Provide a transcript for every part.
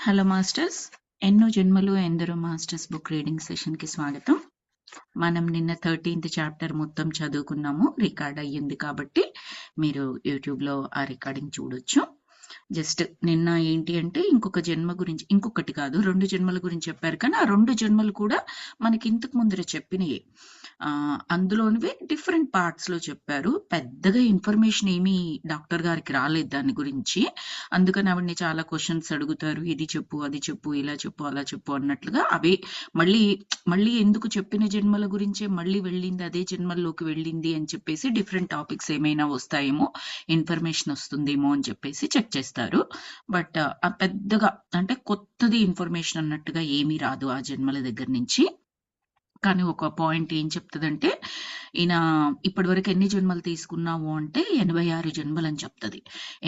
Hello masters, ఎన్నో జన్మలు ఎందరో మాస్టర్స్ బుక్ రీడింగ్ సెషన్కి స్వాగతం. మనం నిన్న 13th చాప్టర్ మొత్తం చదువుకున్నాము, రికార్డ్ అయ్యింది కాబట్టి మీరు యూట్యూబ్లో ఆ రికార్డింగ్ చూడొచ్చు. జస్ట్ నిన్న ఏంటి అంటే ఇంకొక జన్మ గురించి, ఇంకొకటి కాదు 2 జన్మల గురించి చెప్పారు, కానీ ఆ 2 జన్మలు కూడా మనకి ఇంతకు ముందర చెప్పినవి. అందులోనివే డిఫరెంట్ పార్ట్స్లో చెప్పారు. పెద్దగా ఇన్ఫర్మేషన్ ఏమీ డాక్టర్ గారికి రాలేదు దాని గురించి. అందుకని ఆవిడని చాలా క్వశ్చన్స్ అడుగుతారు, ఇది చెప్పు అది చెప్పు ఇలా చెప్పు అలా చెప్పు అన్నట్లుగా. అవే మళ్ళీ మళ్ళీ ఎందుకు చెప్పిన జన్మల గురించే మళ్ళీ వెళ్ళింది, అదే జన్మల్లోకి వెళ్ళింది అని చెప్పేసి డిఫరెంట్ టాపిక్స్ ఏమైనా వస్తాయేమో, ఇన్ఫర్మేషన్ వస్తుందేమో అని చెప్పేసి చెక్ చేస్తారు. బట్ ఆ పెద్దగా అంటే కొత్తది ఇన్ఫర్మేషన్ అన్నట్టుగా ఏమీ రాదు ఆ జన్మల దగ్గర నుంచి. కానీ ఒక పాయింట్ ఏం చెప్తుందంటే, ఈయన ఇప్పటి వరకు ఎన్ని జన్మలు తీసుకున్నావు అంటే 86 జన్మలు అని చెప్తుంది.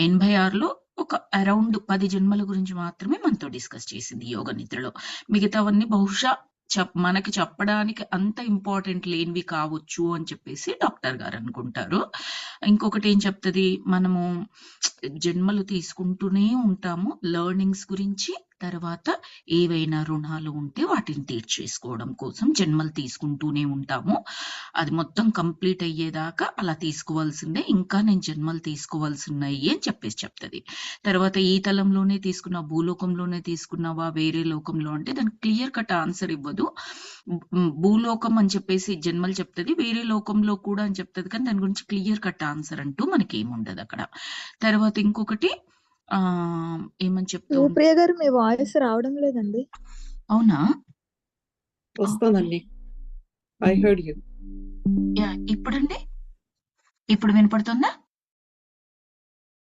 86లో ఒక అరౌండ్ 10 జన్మల గురించి మాత్రమే మనతో డిస్కస్ చేసింది యోగ నిద్రలో. మిగతావన్నీ బహుశా మనకి చెప్పడానికి అంత ఇంపార్టెంట్ లేనివి కావచ్చు అని చెప్పేసి డాక్టర్ గారు అనుకుంటారు. ఇంకొకటి ఏం చెప్తుంది, మనము జన్మలు తీసుకుంటూనే ఉంటాము లెర్నింగ్స్ గురించి, తర్వాత ఏవైనా రుణాలు ఉంటే వాటిని తీర్చేసుకోవడం కోసం జన్మలు తీసుకుంటూనే ఉంటాము. అది మొత్తం కంప్లీట్ అయ్యేదాకా అలా తీసుకోవాల్సిందే, ఇంకా నేను జన్మలు తీసుకోవాల్సి ఉన్నాయి అని చెప్పేసి చెప్తుంది. తర్వాత ఈ తలంలోనే తీసుకున్నా, భూలోకంలోనే తీసుకున్నావా వేరే లోకంలో అంటే దానికి క్లియర్ కట్ ఆన్సర్ ఇవ్వదు. భూలోకం అని చెప్పేసి జన్మలు చెప్తుంది, వేరే లోకంలో కూడా అని చెప్తుంది, కానీ దాని గురించి క్లియర్ కట్ ఆన్సర్ అంటూ మనకి ఏముండదు అక్కడ. తర్వాత ఇంకొకటి ఏమని చెప్తూ ప్రియ గారు, మీ వాయిస్ రావడం లేదండి. అవునా? వస్తుందండి. I heard you. ఇప్పుడండి, ఇప్పుడు వినపడుతుందా?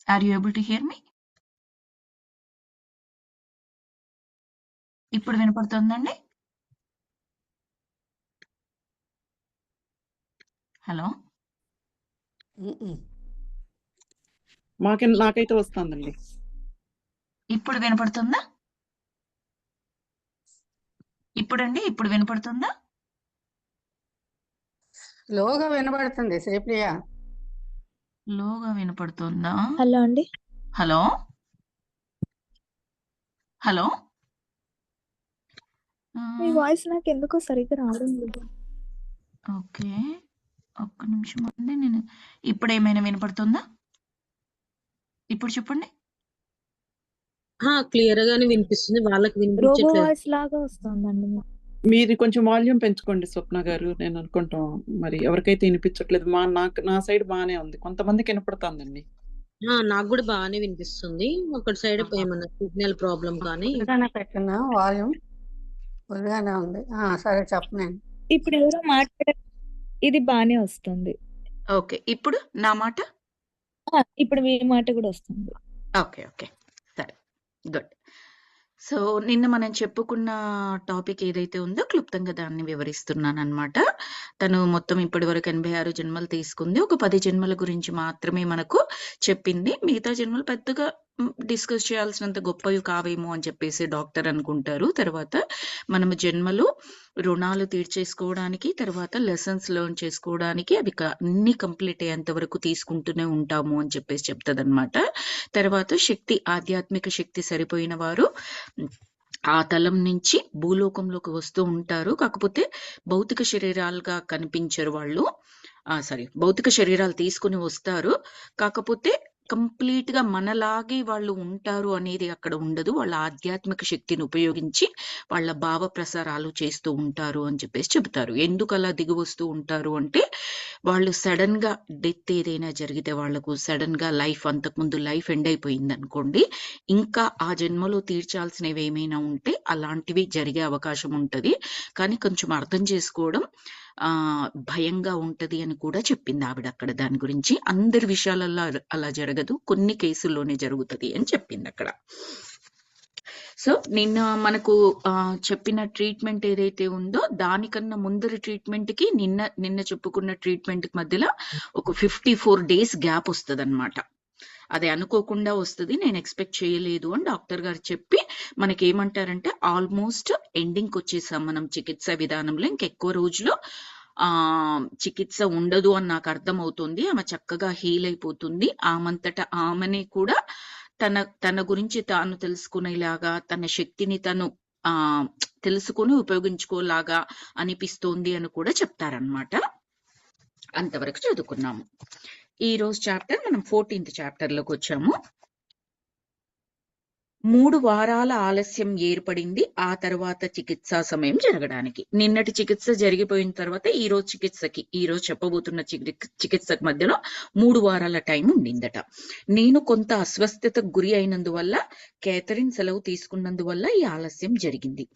Are you able to hear me? ఇప్పుడు వినపడుతుందండి? హలో, నాకైతే వస్తుందండి. ఇప్పుడు వినపడుతుందా? ఇప్పుడండి, ఇప్పుడు వినపడుతుందా? లోగా వినబడుతుంది శ్రీప్రియ. లోగా వినపడుతుందా? హలో అండి. హలో హలో, మీ వాయిస్ నాకు ఎందుకో సరిగ్గా రావడం లేదు. ఓకే, ఒక్క నిమిషం అండి. నేను ఇప్పుడు ఏమైనా వినపడుతుందా? ఇప్పుడు చెప్పండి. క్లియర్ గానే వినిపిస్తుంది, వాళ్ళకి రోబో వినిపించట్లేదు. వాయిస్ లాగా వస్తుందండి. మీరు కొంచెం వాల్యూమ్ పెంచుకోండి స్వప్న గారు. నేను అనుకుంటాం మరి ఎవరికైతే వినిపించట్లేదు. నా సైడ్ బాగానే ఉంది, కొంతమందికి వినపడుతుందండి. నాకు కూడా బాగానే వినిపిస్తుంది. ఒక సైడ్ ఏమన్నా సిగ్నల్ ప్రాబ్లం కానీ పెట్టిన వాల్యూమ్ ఫుల్గానే ఉంది. సరే చెప్పనండి. ఇప్పుడు ఎవరో మాట్లాడారు, ఇది బానే వస్తుంది. ఓకే, ఇప్పుడు నా మాట, ఇప్పుడు మీ మాట కూడా వస్తుంది. ఓకే ఓకే, సరే, గుడ్. సో నిన్న మనం చెప్పుకున్న టాపిక్ ఏదైతే ఉందో క్లుప్తంగా దాన్ని వివరిస్తున్నాను అనమాట. తను మొత్తం ఇప్పటి వరకు 86 జన్మలు తీసుకుంది. ఒక 10 జన్మల గురించి మాత్రమే మనకు చెప్పింది. మిగతా జన్మలు పెద్దగా డిస్కస్ చేయాల్సినంత గొప్పవి కావేమో అని చెప్పేసి డాక్టర్ అనుకుంటారు. తర్వాత మనము జన్మలు రుణాలు తీర్చేసుకోవడానికి, తర్వాత లెసన్స్ లెర్న్ చేసుకోవడానికి, అవి అన్ని కంప్లీట్ అయ్యేంత వరకు తీసుకుంటూనే ఉంటాము అని చెప్పేసి చెప్తుంది అనమాట. తర్వాత శక్తి, ఆధ్యాత్మిక శక్తి సరిపోయిన వారు ఆ తలం నుంచి భూలోకంలోకి వస్తూ ఉంటారు. కాకపోతే భౌతిక శరీరాలుగా కనిపించరు వాళ్ళు. భౌతిక శరీరాలు తీసుకుని వస్తారు, కాకపోతే కంప్లీట్ గా మనలాగే వాళ్ళు ఉంటారు అనేది అక్కడ ఉండదు. వాళ్ళ ఆధ్యాత్మిక శక్తిని ఉపయోగించి వాళ్ళ భావ ప్రసారాలు చేస్తూ ఉంటారు అని చెప్పేసి చెబుతారు. ఎందుకు అలా దిగి వస్తూ ఉంటారు అంటే, వాళ్ళు సడన్ గా డెత్ ఏదైనా జరిగితే, వాళ్ళకు సడన్ గా లైఫ్, అంతకుముందు లైఫ్ ఎండ్ అయిపోయింది అనుకోండి, ఇంకా ఆ జన్మలో తీర్చాల్సినవి ఏమైనా ఉంటే అలాంటివి జరిగే అవకాశం ఉంటది. కానీ కొంచెం అర్థం చేసుకోవడం భయంగా ఉంటది అని కూడా చెప్పింది ఆవిడ అక్కడ. దాని గురించి అందరి విషయాలలో అలా జరగదు, కొన్ని కేసుల్లోనే జరుగుతుంది అని చెప్పింది అక్కడ. సో నిన్న మనకు చెప్పిన ట్రీట్మెంట్ ఏదైతే ఉందో, దానికన్నా ముందరి ట్రీట్మెంట్ కి నిన్న చెప్పుకున్న ట్రీట్మెంట్ కి మధ్యలో ఒక 54 days గ్యాప్ వస్తుంది అనమాట. అది అనుకోకుండా వస్తుంది, నేను ఎక్స్పెక్ట్ చేయలేదు అని డాక్టర్ గారు చెప్పి మనకి ఏమంటారంటే, ఆల్మోస్ట్ ఎండింగ్కి వచ్చేసాం మనం చికిత్స విధానంలో. ఇంకెక్కువ రోజులు చికిత్స ఉండదు అని నాకు అర్థం అవుతుంది. ఆమె చక్కగా హీల్ అయిపోతుంది, ఆమంతటా ఆమెనే కూడా తన గురించి తాను తెలుసుకునేలాగా, తన శక్తిని తను తెలుసుకుని ఉపయోగించుకోలాగా అనిపిస్తోంది అని కూడా చెప్తారనమాట. అంతవరకు చదువుకున్నాము. ఈ రోజు చాప్టర్ మనం 14th చాప్టర్ లోకి వచ్చాము. 3 వారాల ఆలస్యం ఏర్పడింది ఆ తర్వాత చికిత్సా సమయం జరగడానికి. నిన్నటి చికిత్స జరిగిపోయిన తర్వాత ఈ రోజు చెప్పబోతున్న చికిత్సకు మధ్యలో 3 వారాల టైం ఉండిందట. నేను కొంత అస్వస్థతకు గురి అయినందువల్ల, క్యాథరిన్ సెలవు తీసుకున్నందువల్ల ఈ ఆలస్యం జరిగింది.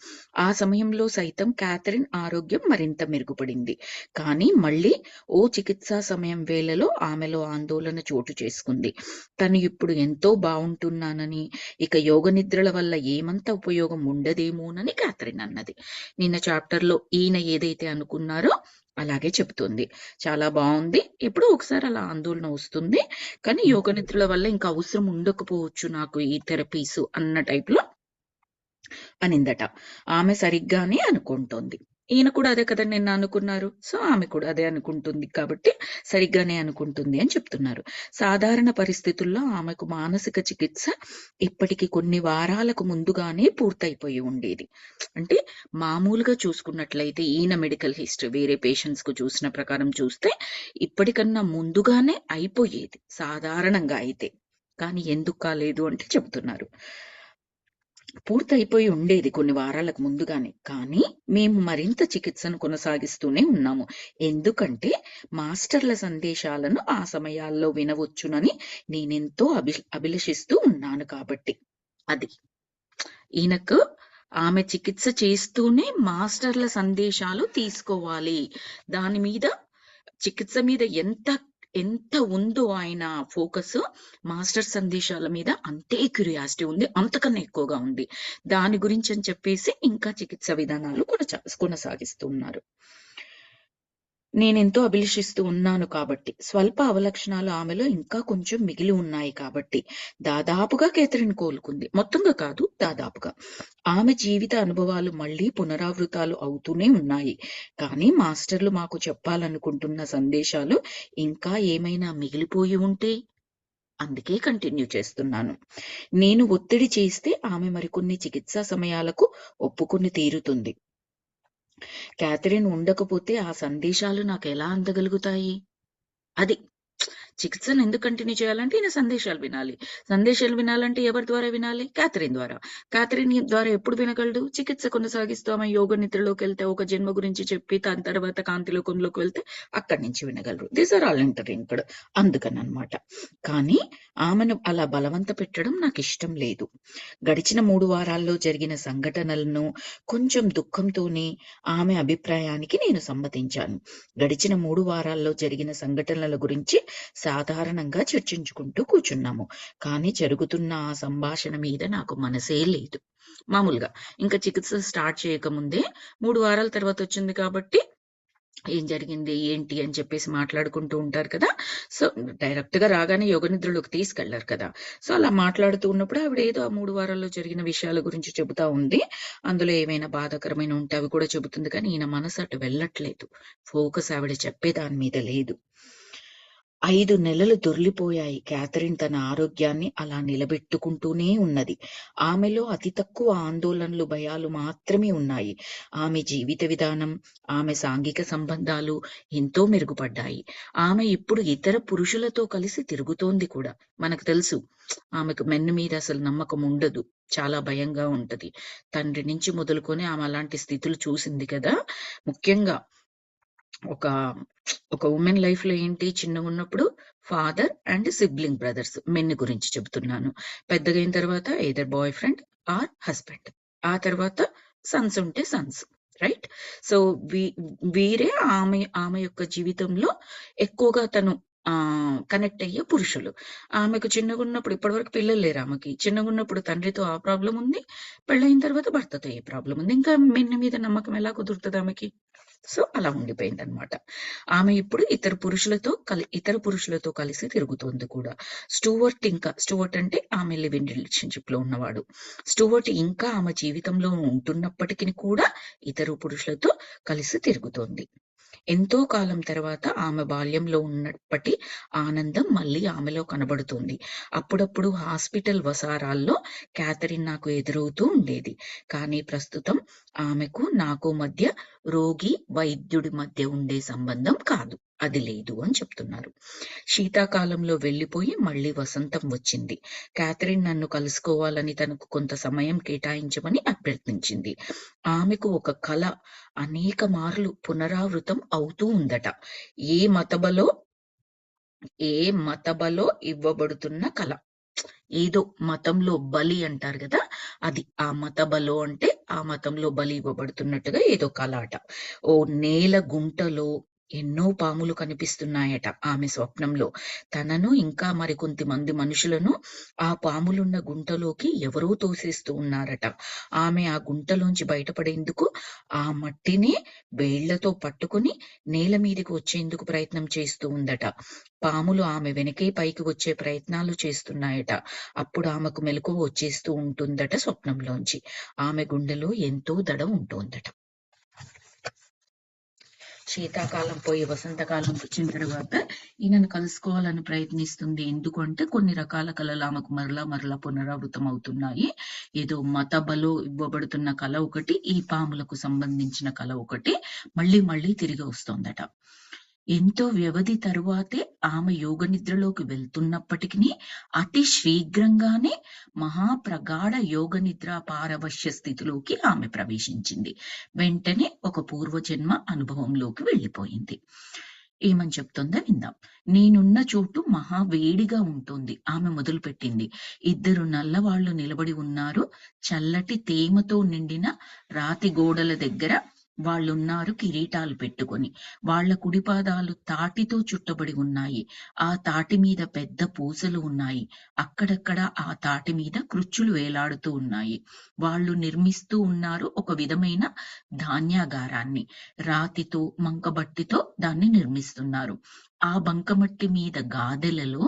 ఆ సమయంలో సైతం క్యాథరిన్ ఆరోగ్యం మరింత మెరుగుపడింది. కానీ మళ్ళీ ఓ చికిత్సా సమయం వేళలో ఆమెలో ఆందోళన చోటు చేసుకుంది. తను ఇప్పుడు ఎంతో బాగుంటున్నానని, ఇక యోగ నిద్రల వల్ల ఏమంత ఉపయోగం ఉండదేమోనని క్యాథరిన్ అన్నది. నిన్న చాప్టర్ లో ఈయన ఏదైతే అనుకున్నారో అలాగే చెప్తుంది. చాలా బాగుంది, ఇప్పుడు ఒకసారి అలా ఆందోళన వస్తుంది, కానీ యోగ నిద్రల వల్ల ఇంకా అవసరం ఉండకపోవచ్చు నాకు ఈ థెరపీస్ అన్న టైప్ లో అనిందట. ఆమె సరిగ్గానే అనుకుంటోంది. ఈయన కూడా అదే కదా నిన్న అనుకున్నారు, సో ఆమె కూడా అదే అనుకుంటుంది కాబట్టి సరిగ్గానే అనుకుంటుంది అని చెప్తున్నారు. సాధారణ పరిస్థితుల్లో ఆమెకు మానసిక చికిత్స ఇప్పటికి కొన్ని వారాలకు ముందుగానే పూర్తయిపోయి ఉండేది. అంటే మామూలుగా చూసుకున్నట్లయితే ఈయన మెడికల్ హిస్టరీ వేరే పేషెంట్స్ కు చూసిన ప్రకారం చూస్తే ఇప్పటికన్నా ముందుగానే అయిపోయేది సాధారణంగా అయితే. కానీ ఎందుకు కాలేదు అంటే చెబుతున్నారు, పూర్తయిపోయి ఉండేది కొన్ని వారాలకు ముందుగానే, కానీ మేము మరింత చికిత్సను కొనసాగిస్తూనే ఉన్నాము. ఎందుకంటే మాస్టర్ల సందేశాలను ఆ సమయాల్లో వినవచ్చునని నేనెంతో అభిలషిస్తూ ఉన్నాను కాబట్టి. అది ఈయనకు ఆమె చికిత్స చేస్తూనే మాస్టర్ల సందేశాలు తీసుకోవాలి, దాని మీద చికిత్స మీద ఎంత ఉందో ఆయన ఫోకస్, మాస్టర్ సందేశాల మీద అంతే క్యూరియాసిటీ ఉంది, అంతకన్నా ఎక్కువగా ఉంది. దాని గురించి అని చెప్పేసి ఇంకా చికిత్స విధానాలు కొనసాగిస్తున్నారు. నేనెంతో అభిలషిస్తూ ఉన్నాను కాబట్టి, స్వల్ప అవలక్షణాలు ఆమెలో ఇంకా కొంచెం మిగిలి ఉన్నాయి కాబట్టి. దాదాపుగా క్యాథరిన్ కోలుకుంది, మొత్తంగా కాదు దాదాపుగా. ఆమె జీవిత అనుభవాలు మళ్లీ పునరావృతాలు అవుతూనే ఉన్నాయి. కానీ మాస్టర్లు మాకు చెప్పాలనుకుంటున్న సందేశాలు ఇంకా ఏమైనా మిగిలిపోయి ఉంటే, అందుకే కంటిన్యూ చేస్తున్నాను. నేను ఒత్తిడి చేస్తే ఆమె మరికొన్ని చికిత్సా సమయాలకు ఒప్పుకొని తీరుతుంది. క్యాథరిన్ ఉండకపోతే ఆ సందేశాలు నాకు ఎలా అందగలుగుతాయి? అది చికిత్సను ఎందుకు కంటిన్యూ చేయాలంటే ఈయన సందేశాలు వినాలి. సందేశాలు వినాలంటే ఎవరి ద్వారా వినాలి? క్యాథరిన్ ద్వారా. క్యాథరిన్ ద్వారా ఎప్పుడు వినగలడు? చికిత్స కొనసాగిస్తూ ఆమె యోగ నిద్రలోకి వెళ్తే, ఒక జన్మ గురించి చెప్పి దాని తర్వాత కాంతిలోకంలోకి వెళ్తే అక్కడి నుంచి వినగలరు. దీస్ ఆర్ ఆల్ ఇంటర్లింక్డ్, అందుకని అనమాట. కానీ ఆమెను అలా బలవంత పెట్టడం నాకు ఇష్టం లేదు. గడిచిన 3 వారాల్లో జరిగిన సంఘటనలను కొంచెం దుఃఖంతోనే ఆమె అభిప్రాయానికి నేను సమ్మతించాను. గడిచిన 3 వారాల్లో జరిగిన సంఘటనల గురించి సాధారణంగా చర్చించుకుంటూ కూర్చున్నాము. కానీ జరుగుతున్న ఆ సంభాషణ మీద నాకు మనసే లేదు. మామూలుగా ఇంకా చికిత్స స్టార్ట్ చేయకముందే 3 వారాల తర్వాత వచ్చింది కాబట్టి ఏం జరిగింది ఏంటి అని చెప్పేసి మాట్లాడుకుంటూ ఉంటారు కదా. సో డైరెక్ట్ గా రాగానే యోగ నిద్రలోకి తీసుకెళ్లారు కదా. సో అలా మాట్లాడుతూ ఉన్నప్పుడు ఆవిడ ఏదో ఆ 3 వారాల్లో జరిగిన విషయాల గురించి చెబుతా ఉంది. అందులో ఏమైనా బాధాకరమైన ఉంటే అవి కూడా చెబుతుంది, కానీ ఈయన మనసు అటు వెళ్ళట్లేదు. ఫోకస్ ఆవిడ చెప్పేదాని మీద లేదు. 5 నెలలు దొర్లిపోయాయి. క్యాథరిన్ తన ఆరోగ్యాన్ని అలా నిలబెట్టుకుంటూనే ఉన్నది. ఆమెలో అతి తక్కువ ఆందోళనలు, భయాలు మాత్రమే ఉన్నాయి. ఆమె జీవిత విధానం, ఆమె సాంఘిక సంబంధాలు ఎంతో మెరుగుపడ్డాయి. ఆమె ఇప్పుడు ఇతర పురుషులతో కలిసి తిరుగుతోంది కూడా. మనకు తెలుసు ఆమెకు మెన్ను మీద అసలు నమ్మకం ఉండదు, చాలా భయంగా ఉంటది. తండ్రి నుంచి మొదలుకొని ఆమె అలాంటి స్థితులు చూసింది కదా. ముఖ్యంగా ఒక ఉమెన్ లైఫ్ లో ఏంటి, చిన్నగా ఉన్నప్పుడు father and sibling brothers, men గురించి చెబుతున్నాను. పెద్దగా అయిన తర్వాత either boy friend or husband, ఆ తర్వాత సన్స్ ఉంటే సన్స్, రైట్. సో వీరే ఆమె యొక్క జీవితంలో ఎక్కువగా తను కనెక్ట్ అయ్యే పురుషులు. ఆమెకు చిన్నగా ఉన్నప్పుడు, ఇప్పటివరకు పిల్లలు లేరు ఆమెకి, చిన్నగా ఉన్నప్పుడు తండ్రితో ఆ ప్రాబ్లం ఉంది, పెళ్ళైన తర్వాత భర్తతో ఏ ప్రాబ్లం ఉంది, ఇంకా మెన్న మీద నమ్మకం ఎలా కుదురుతుంది ఆమెకి? సో అలా ఉండిపోయింది అనమాట. ఆమె ఇప్పుడు ఇతర పురుషులతో కలిసి తిరుగుతోంది కూడా. స్టూవర్ట్ అంటే ఆమె లివ్ ఇన్ రిలేషన్షిప్ లో ఉన్నవాడు. స్టూవర్ట్ ఇంకా ఆమె జీవితంలో ఉంటున్నప్పటికీ కూడా ఇతర పురుషులతో కలిసి తిరుగుతోంది. ఎంతో కాలం తర్వాత ఆమె బాల్యంలో ఉన్నప్పటి ఆనందం మళ్ళీ ఆమెలో కనబడుతుంది. అప్పుడప్పుడు హాస్పిటల్ వసారాల్లో క్యాథరిన్ నాకు ఎదురవుతూ ఉండేది. కానీ ప్రస్తుతం ఆమెకు నాకు మధ్య రోగి వైద్యుడి మధ్య ఉండే సంబంధం కాదు, అది లేదు అని చెప్తున్నారు. శీతాకాలంలో వెళ్ళిపోయి మళ్ళీ వసంతం వచ్చింది. క్యాథరిన్ నన్ను కలుసుకోవాలని తనకు కొంత సమయం కేటాయించమని అభ్యర్థించింది. ఆమెకు ఒక కళ అనేక మార్లు పునరావృతం అవుతూ ఉందట. ఏ మతబలో ఇవ్వబడుతున్న కళ. ఏదో మతంలో బలి అంటారు కదా, అది ఆ మతబలో అంటే ఆ మతంలో బలి ఇవ్వబడుతున్నట్టుగా ఏదో కళ అట. ఓ నేల గుంటలో ఎన్నో పాములు కనిపిస్తున్నాయట ఆమె స్వప్నంలో. తనను ఇంకా మరికొంతమంది మనుషులను ఆ పాములున్న గుంటలోకి ఎవరో తోసేస్తూ ఉన్నారట. ఆమె ఆ గుంటలోంచి బయటపడేందుకు ఆ మట్టిని వేళ్లతో పట్టుకుని నేల మీదకి వచ్చేందుకు ప్రయత్నం చేస్తూ ఉందట. పాములు ఆమె వెనకే పైకి వచ్చే ప్రయత్నాలు చేస్తున్నాయట. అప్పుడు ఆమెకు మెలకువ వచ్చేస్తూ ఉంటుందట స్వప్నంలోంచి. ఆమె గుండెలో ఎంతో దడ ఉంటుందట. శీతాకాలం పోయి వసంతకాలం వచ్చిన తర్వాత ఈయనను కలుసుకోవాలని ప్రయత్నిస్తుంది. ఎందుకంటే కొన్ని రకాల కళలు ఆమెకు మరలా పునరావృతం అవుతున్నాయి. ఏదో మత బలో ఇవ్వబడుతున్న కళ ఒకటి, ఈ పాములకు సంబంధించిన కళ ఒకటి మళ్ళీ తిరిగి వస్తోందట. ఎంతో వ్యవధి తరువాతే ఆమె యోగ నిద్రలోకి వెళ్తున్నప్పటికీ అతి శీఘ్రంగానే మహాప్రగాఢ యోగ నిద్ర పారవశ్య స్థితిలోకి ఆమె ప్రవేశించింది. వెంటనే ఒక పూర్వజన్మ అనుభవంలోకి వెళ్ళిపోయింది. ఏమని చెప్తుందో విందాం. నేనున్న చోటు మహా వేడిగా ఉంటుంది. ఆమె మొదలుపెట్టింది. 2 నల్లవాళ్లు నిలబడి ఉన్నారు. చల్లటి తేమతో నిండిన రాతి గోడల దగ్గర వాళ్ళున్నారు కిరీటాలు పెట్టుకొని. వాళ్ళ కుడిపాదాలు తాటితో చుట్టబడి ఉన్నాయి. ఆ తాటి మీద పెద్ద పూసలు ఉన్నాయి. అక్కడక్కడ ఆ తాటి మీద కృచ్చులు వేలాడుతూ ఉన్నాయి. వాళ్ళు నిర్మిస్తూ ఉన్నారు ఒక విధమైన ధాన్యాగారాన్ని. రాతితో మంకబట్టితో దాన్ని నిర్మిస్తున్నారు. ఆ బంకమట్టి మీద గాదెలలో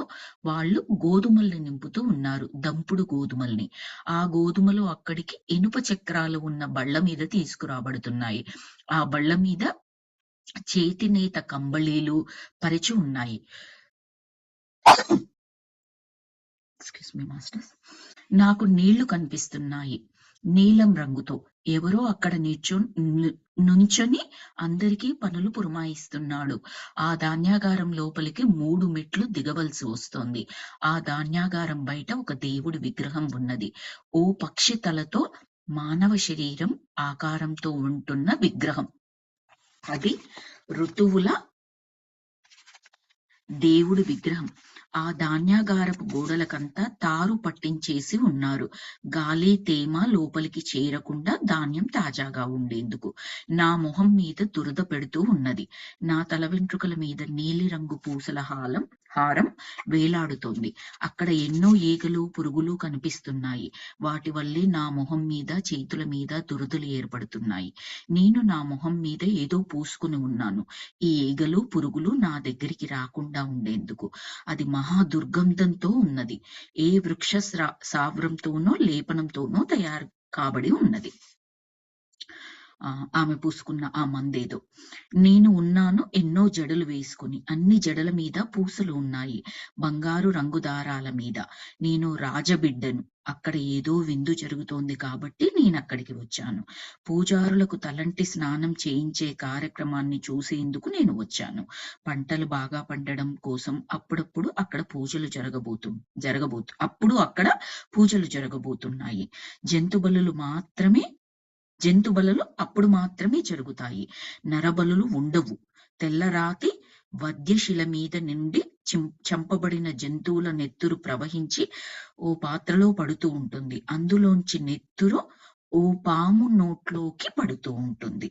వాళ్ళు గోధుమల్ని నింపుతూ ఉన్నారు, దంపుడు గోధుమల్ని. ఆ గోధుమలు అక్కడికి ఇనుప చక్రాలు ఉన్న బళ్ళ మీద తీసుకురాబడుతున్నాయి. ఆ బళ్ళ మీద చేతినేత కంబళీలు పరిచి ఉన్నాయి. Excuse me masters. నాకు నీళ్లు కనిపిస్తున్నాయి నీలం రంగుతో. ఎవరో అక్కడ నుంచొని అందరికీ పనులు పురమాయిస్తున్నాడు. ఆ ధాన్యాగారం లోపలికి 3 మెట్లు దిగవలసి వస్తోంది. ఆ ధాన్యాగారం బయట ఒక దేవుడి విగ్రహం ఉన్నది. ఓ పక్షి తలతో మానవ శరీరం ఆకారంతో ఉంటున్న విగ్రహం. అది ఋతువుల దేవుడి విగ్రహం. ఆ ధాన్యాగారపు గోడలకంతా తారు పట్టించేసి ఉన్నారు. గాలి తేమ లోపలికి చేరకుండా ధాన్యం తాజాగా ఉండేందుకు. నా మొహం మీద దురద పెడుతూ ఉన్నది. నా తల వెంట్రుకల మీద నీలిరంగు పూసల హారం వేలాడుతోంది. అక్కడ ఎన్నో ఈగలు పురుగులు కనిపిస్తున్నాయి. వాటి వల్లే నా మొహం మీద చేతుల మీద దురదలు ఏర్పడుతున్నాయి. నేను నా మొహం మీద ఏదో పూసుకుని ఉన్నాను. ఈ ఈగలు పురుగులు నా దగ్గరికి రాకుండా ఉండేందుకు. అది మహా దుర్గంధంతో ఉన్నది. ఏ వృక్ష సావ్రంతోనో లేపనంతోనో తయారు కాబడి ఉన్నది. ఆమె పూసుకున్న ఆ మందేదో. నేను ఉన్నాను ఎన్నో జడలు వేసుకుని. అన్ని జడల మీద పూసలు ఉన్నాయి, బంగారు రంగు దారాల మీద. నేను రాజబిడ్డను. అక్కడ ఏదో విందు జరుగుతోంది కాబట్టి నేను అక్కడికి వచ్చాను. పూజారులకు తలంటి స్నానం చేయించే కార్యక్రమాన్ని చూసేందుకు నేను వచ్చాను. పంటలు బాగా పండడం కోసం అప్పుడప్పుడు అక్కడ పూజలు జరగబోతున్నాయి. జంతు బలులు అప్పుడు మాత్రమే జరుగుతాయి. నరబలులు ఉండవు. తెల్లరాతి వద్యశిల మీద నుండి చంపబడిన జంతువుల నెత్తురు ప్రవహించి ఓ పాత్రలో పడుతూ ఉంటుంది. అందులోంచి నెత్తురు ఓ పాము నోట్లోకి పడుతూ ఉంటుంది.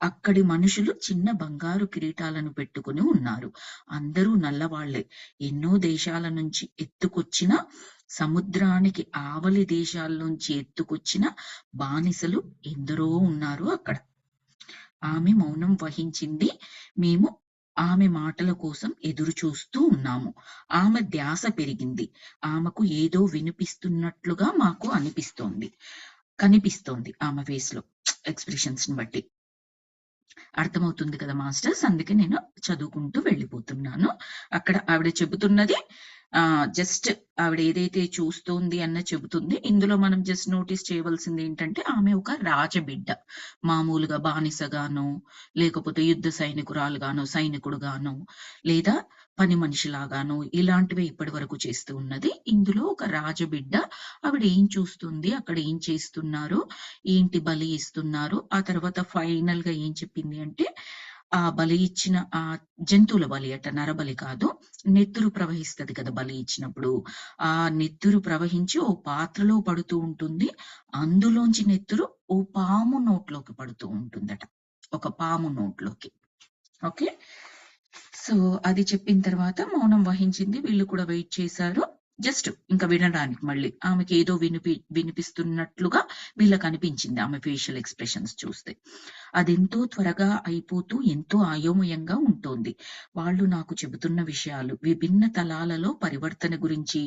అక్కడి మనుషులు చిన్న బంగారు కిరీటాలను పెట్టుకుని ఉన్నారు. అందరూ నల్లవాళ్లే. ఎన్నో దేశాల నుంచి ఎత్తుకొచ్చిన, సముద్రానికి ఆవలి దేశాల్లోంచి ఎత్తుకొచ్చిన బానిసలు ఎందరో ఉన్నారు అక్కడ. ఆమె మౌనం వహించింది. మేము ఆమె మాటల కోసం ఎదురు చూస్తూ ఉన్నాము. ఆమె ధ్యాస పెరిగింది. ఆమెకు ఏదో వినిపిస్తున్నట్లుగా మాకు కనిపిస్తోంది ఆమె ఫేస్ లో ఎక్స్ప్రెషన్స్ ని బట్టి. అర్థమవుతుంది కదా మాస్టర్స్? అందుకే నేను చదువుకుంటూ వెళ్ళిపోతున్నాను. అక్కడ ఆవిడ చెబుతున్నది జస్ట్ ఆవిడ ఏదైతే చూస్తోంది అన్న చెబుతుంది. ఇందులో మనం జస్ట్ నోటీస్ చేయవలసింది ఏంటంటే, ఆమె ఒక రాజబిడ్డ. మామూలుగా బానిసగానో, లేకపోతే యుద్ధ సైనికురాలుగానో, సైనికుడుగానో, లేదా పని మనిషిలాగానో ఇలాంటివి ఇప్పటి వరకు చేస్తూ ఉన్నది. ఇందులో ఒక రాజబిడ్డ. ఆవిడ ఏం చూస్తుంది, అక్కడ ఏం చేస్తున్నారు, ఏంటి బలి ఇస్తున్నారు, ఆ తర్వాత ఫైనల్ గా ఏం చెప్పింది అంటే, ఆ బలి ఇచ్చిన ఆ జంతువుల బలి అట, నరబలి కాదు, నెత్తురు ప్రవహిస్తది కదా బలి ఇచ్చినప్పుడు. ఆ నెత్తురు ప్రవహించి ఓ పాత్రలో పడుతూ ఉంటుంది. అందులోంచి నెత్తురు ఓ పాము నోట్లోకి పడుతూ ఉంటుందట, ఒక పాము నోట్లోకి. ఓకే, సో అది చెప్పిన తర్వాత మౌనం వహించింది. వీళ్ళు కూడా వెయిట్ చేశారు. జస్ట్ ఇంకా వినడానికి మళ్ళీ ఆమెకి ఏదో వినిపిస్తున్నట్లుగా వీళ్ళకి అనిపించింది ఆమె ఫేషియల్ ఎక్స్ప్రెషన్స్ చూస్తే. అదెంతో త్వరగా అయిపోతూ ఎంతో అయోమయంగా ఉంటోంది. వాళ్ళు నాకు చెబుతున్న విషయాలు విభిన్న తలాలలో పరివర్తన గురించి,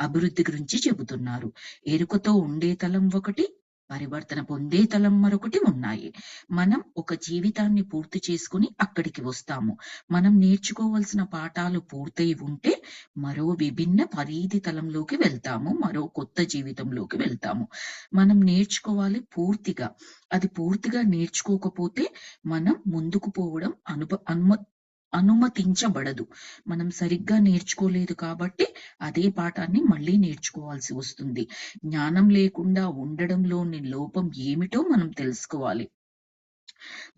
అభివృద్ధి గురించి చెబుతున్నారు. ఎరుకతో ఉండే తలం ఒకటి, పరివర్తన పొందే తలం మరొకటి ఉన్నాయి. మనం ఒక జీవితాన్ని పూర్తి చేసుకుని అక్కడికి వస్తాము. మనం నేర్చుకోవలసిన పాఠాలు పూర్తయి ఉంటే మరో విభిన్న పరీది తలంలోకి వెళ్తాము, మరో కొత్త జీవితంలోకి వెళ్తాము. మనం నేర్చుకోవాలి పూర్తిగా. అది పూర్తిగా నేర్చుకోకపోతే మనం ముందుకు పోవడం అనుమతించబడదు. మనం సరిగ్గా నేర్చుకోలేదు కాబట్టి అదే పాఠాన్ని మళ్ళీ నేర్చుకోవాల్సి వస్తుంది. జ్ఞానం లేకుండా ఉండడంలోని లోపం ఏమిటో మనం తెలుసుకోవాలి.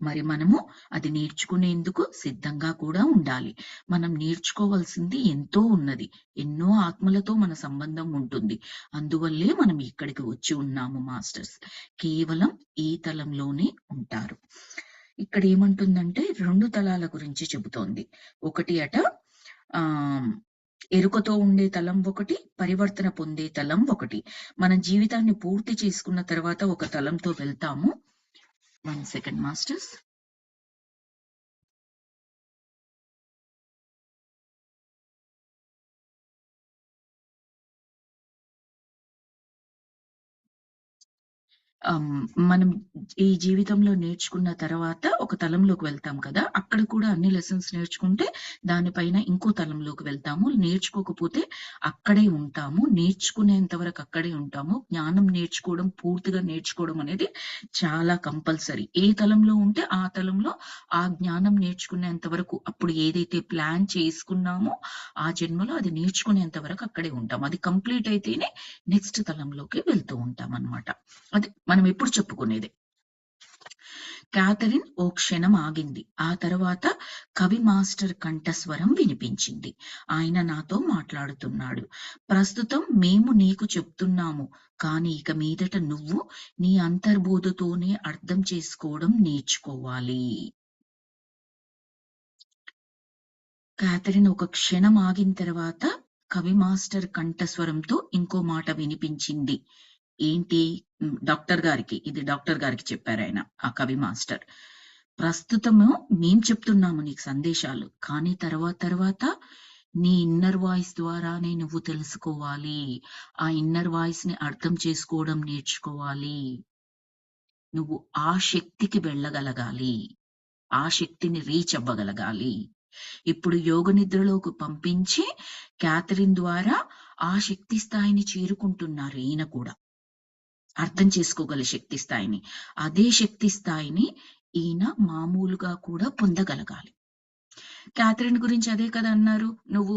మరి మనము అది నేర్చుకునేందుకు సిద్ధంగా కూడా ఉండాలి. మనం నేర్చుకోవాల్సింది ఎంతో ఉన్నది. ఎన్నో ఆత్మలతో మన సంబంధం ఉంటుంది. అందువల్లే మనం ఇక్కడికి వచ్చి ఉన్నాము మాస్టర్స్. కేవలం ఈ తలంలోనే ఉంటారు. ఇక్కడ ఏమంటుందంటే 2 తలాల గురించి చెబుతోంది. ఒకటి అట ఎరుకతో ఉండే తలం ఒకటి, పరివర్తన పొందే తలం ఒకటి. మన జీవితాన్ని పూర్తి చేసుకున్న తర్వాత ఒక తలంతో వెళ్తాము. 1 second మాస్టర్స్. మనం ఈ జీవితంలో నేర్చుకున్న తర్వాత ఒక తలంలోకి వెళ్తాం కదా, అక్కడ కూడా అన్ని లెసన్స్ నేర్చుకుంటే దానిపైన ఇంకో తలంలోకి వెళ్తాము. నేర్చుకోకపోతే అక్కడే ఉంటాము. నేర్చుకునేంత వరకు అక్కడే ఉంటాము. జ్ఞానం నేర్చుకోవడం, పూర్తిగా నేర్చుకోవడం అనేది చాలా కంపల్సరీ. ఏ తలంలో ఉంటే ఆ తలంలో ఆ జ్ఞానం నేర్చుకునేంత వరకు, అప్పుడు ఏదైతే ప్లాన్ చేసుకున్నామో ఆ జన్మలో అది నేర్చుకునేంత వరకు అక్కడే ఉంటాం. అది కంప్లీట్ అయితేనే నెక్స్ట్ తలంలోకి వెళ్తూ ఉంటాం అన్నమాట. అది మనం ఎప్పుడు చెప్పుకునేది. క్యాథరిన్ ఓ క్షణం ఆగింది. ఆ తర్వాత కవి మాస్టర్ కంఠస్వరం వినిపించింది. ఆయన నాతో మాట్లాడుతున్నాడు. ప్రస్తుతం మేము నీకు చెప్తున్నాము, కానీ ఇక మీదట నువ్వు నీ అంతర్బోధతోనే అర్థం చేసుకోవడం నేర్చుకోవాలి. క్యాథరిన్ ఒక క్షణం ఆగిన తర్వాత కవి మాస్టర్ కంఠస్వరంతో ఇంకో మాట వినిపించింది. ఏంటి? డాక్టర్ గారికి, ఇది డాక్టర్ గారికి చెప్పారు ఆయన, ఆ కవి మాస్టర్. ప్రస్తుతము మేం చెప్తున్నాము నీకు సందేశాలు, కానీ తర్వాత నీ ఇన్నర్ వాయిస్ ద్వారానే నువ్వు తెలుసుకోవాలి. ఆ ఇన్నర్ వాయిస్ ని అర్థం చేసుకోవడం నేర్చుకోవాలి. నువ్వు ఆ శక్తికి వెళ్ళగలగాలి. ఆ శక్తిని రీచ్ అవ్వగలగాలి. ఇప్పుడు యోగ నిద్రలోకి పంపించి క్యాథరిన్ ద్వారా ఆ శక్తి స్థాయిని చేరుకుంటున్నారు ఈయన కూడా. అర్థం చేసుకోగల శక్తి స్థాయిని, అదే శక్తి స్థాయిని ఈయన మామూలుగా కూడా పొందగలగాలి. క్యాథరిన్ గురించి అదే కదా అన్నారు, నువ్వు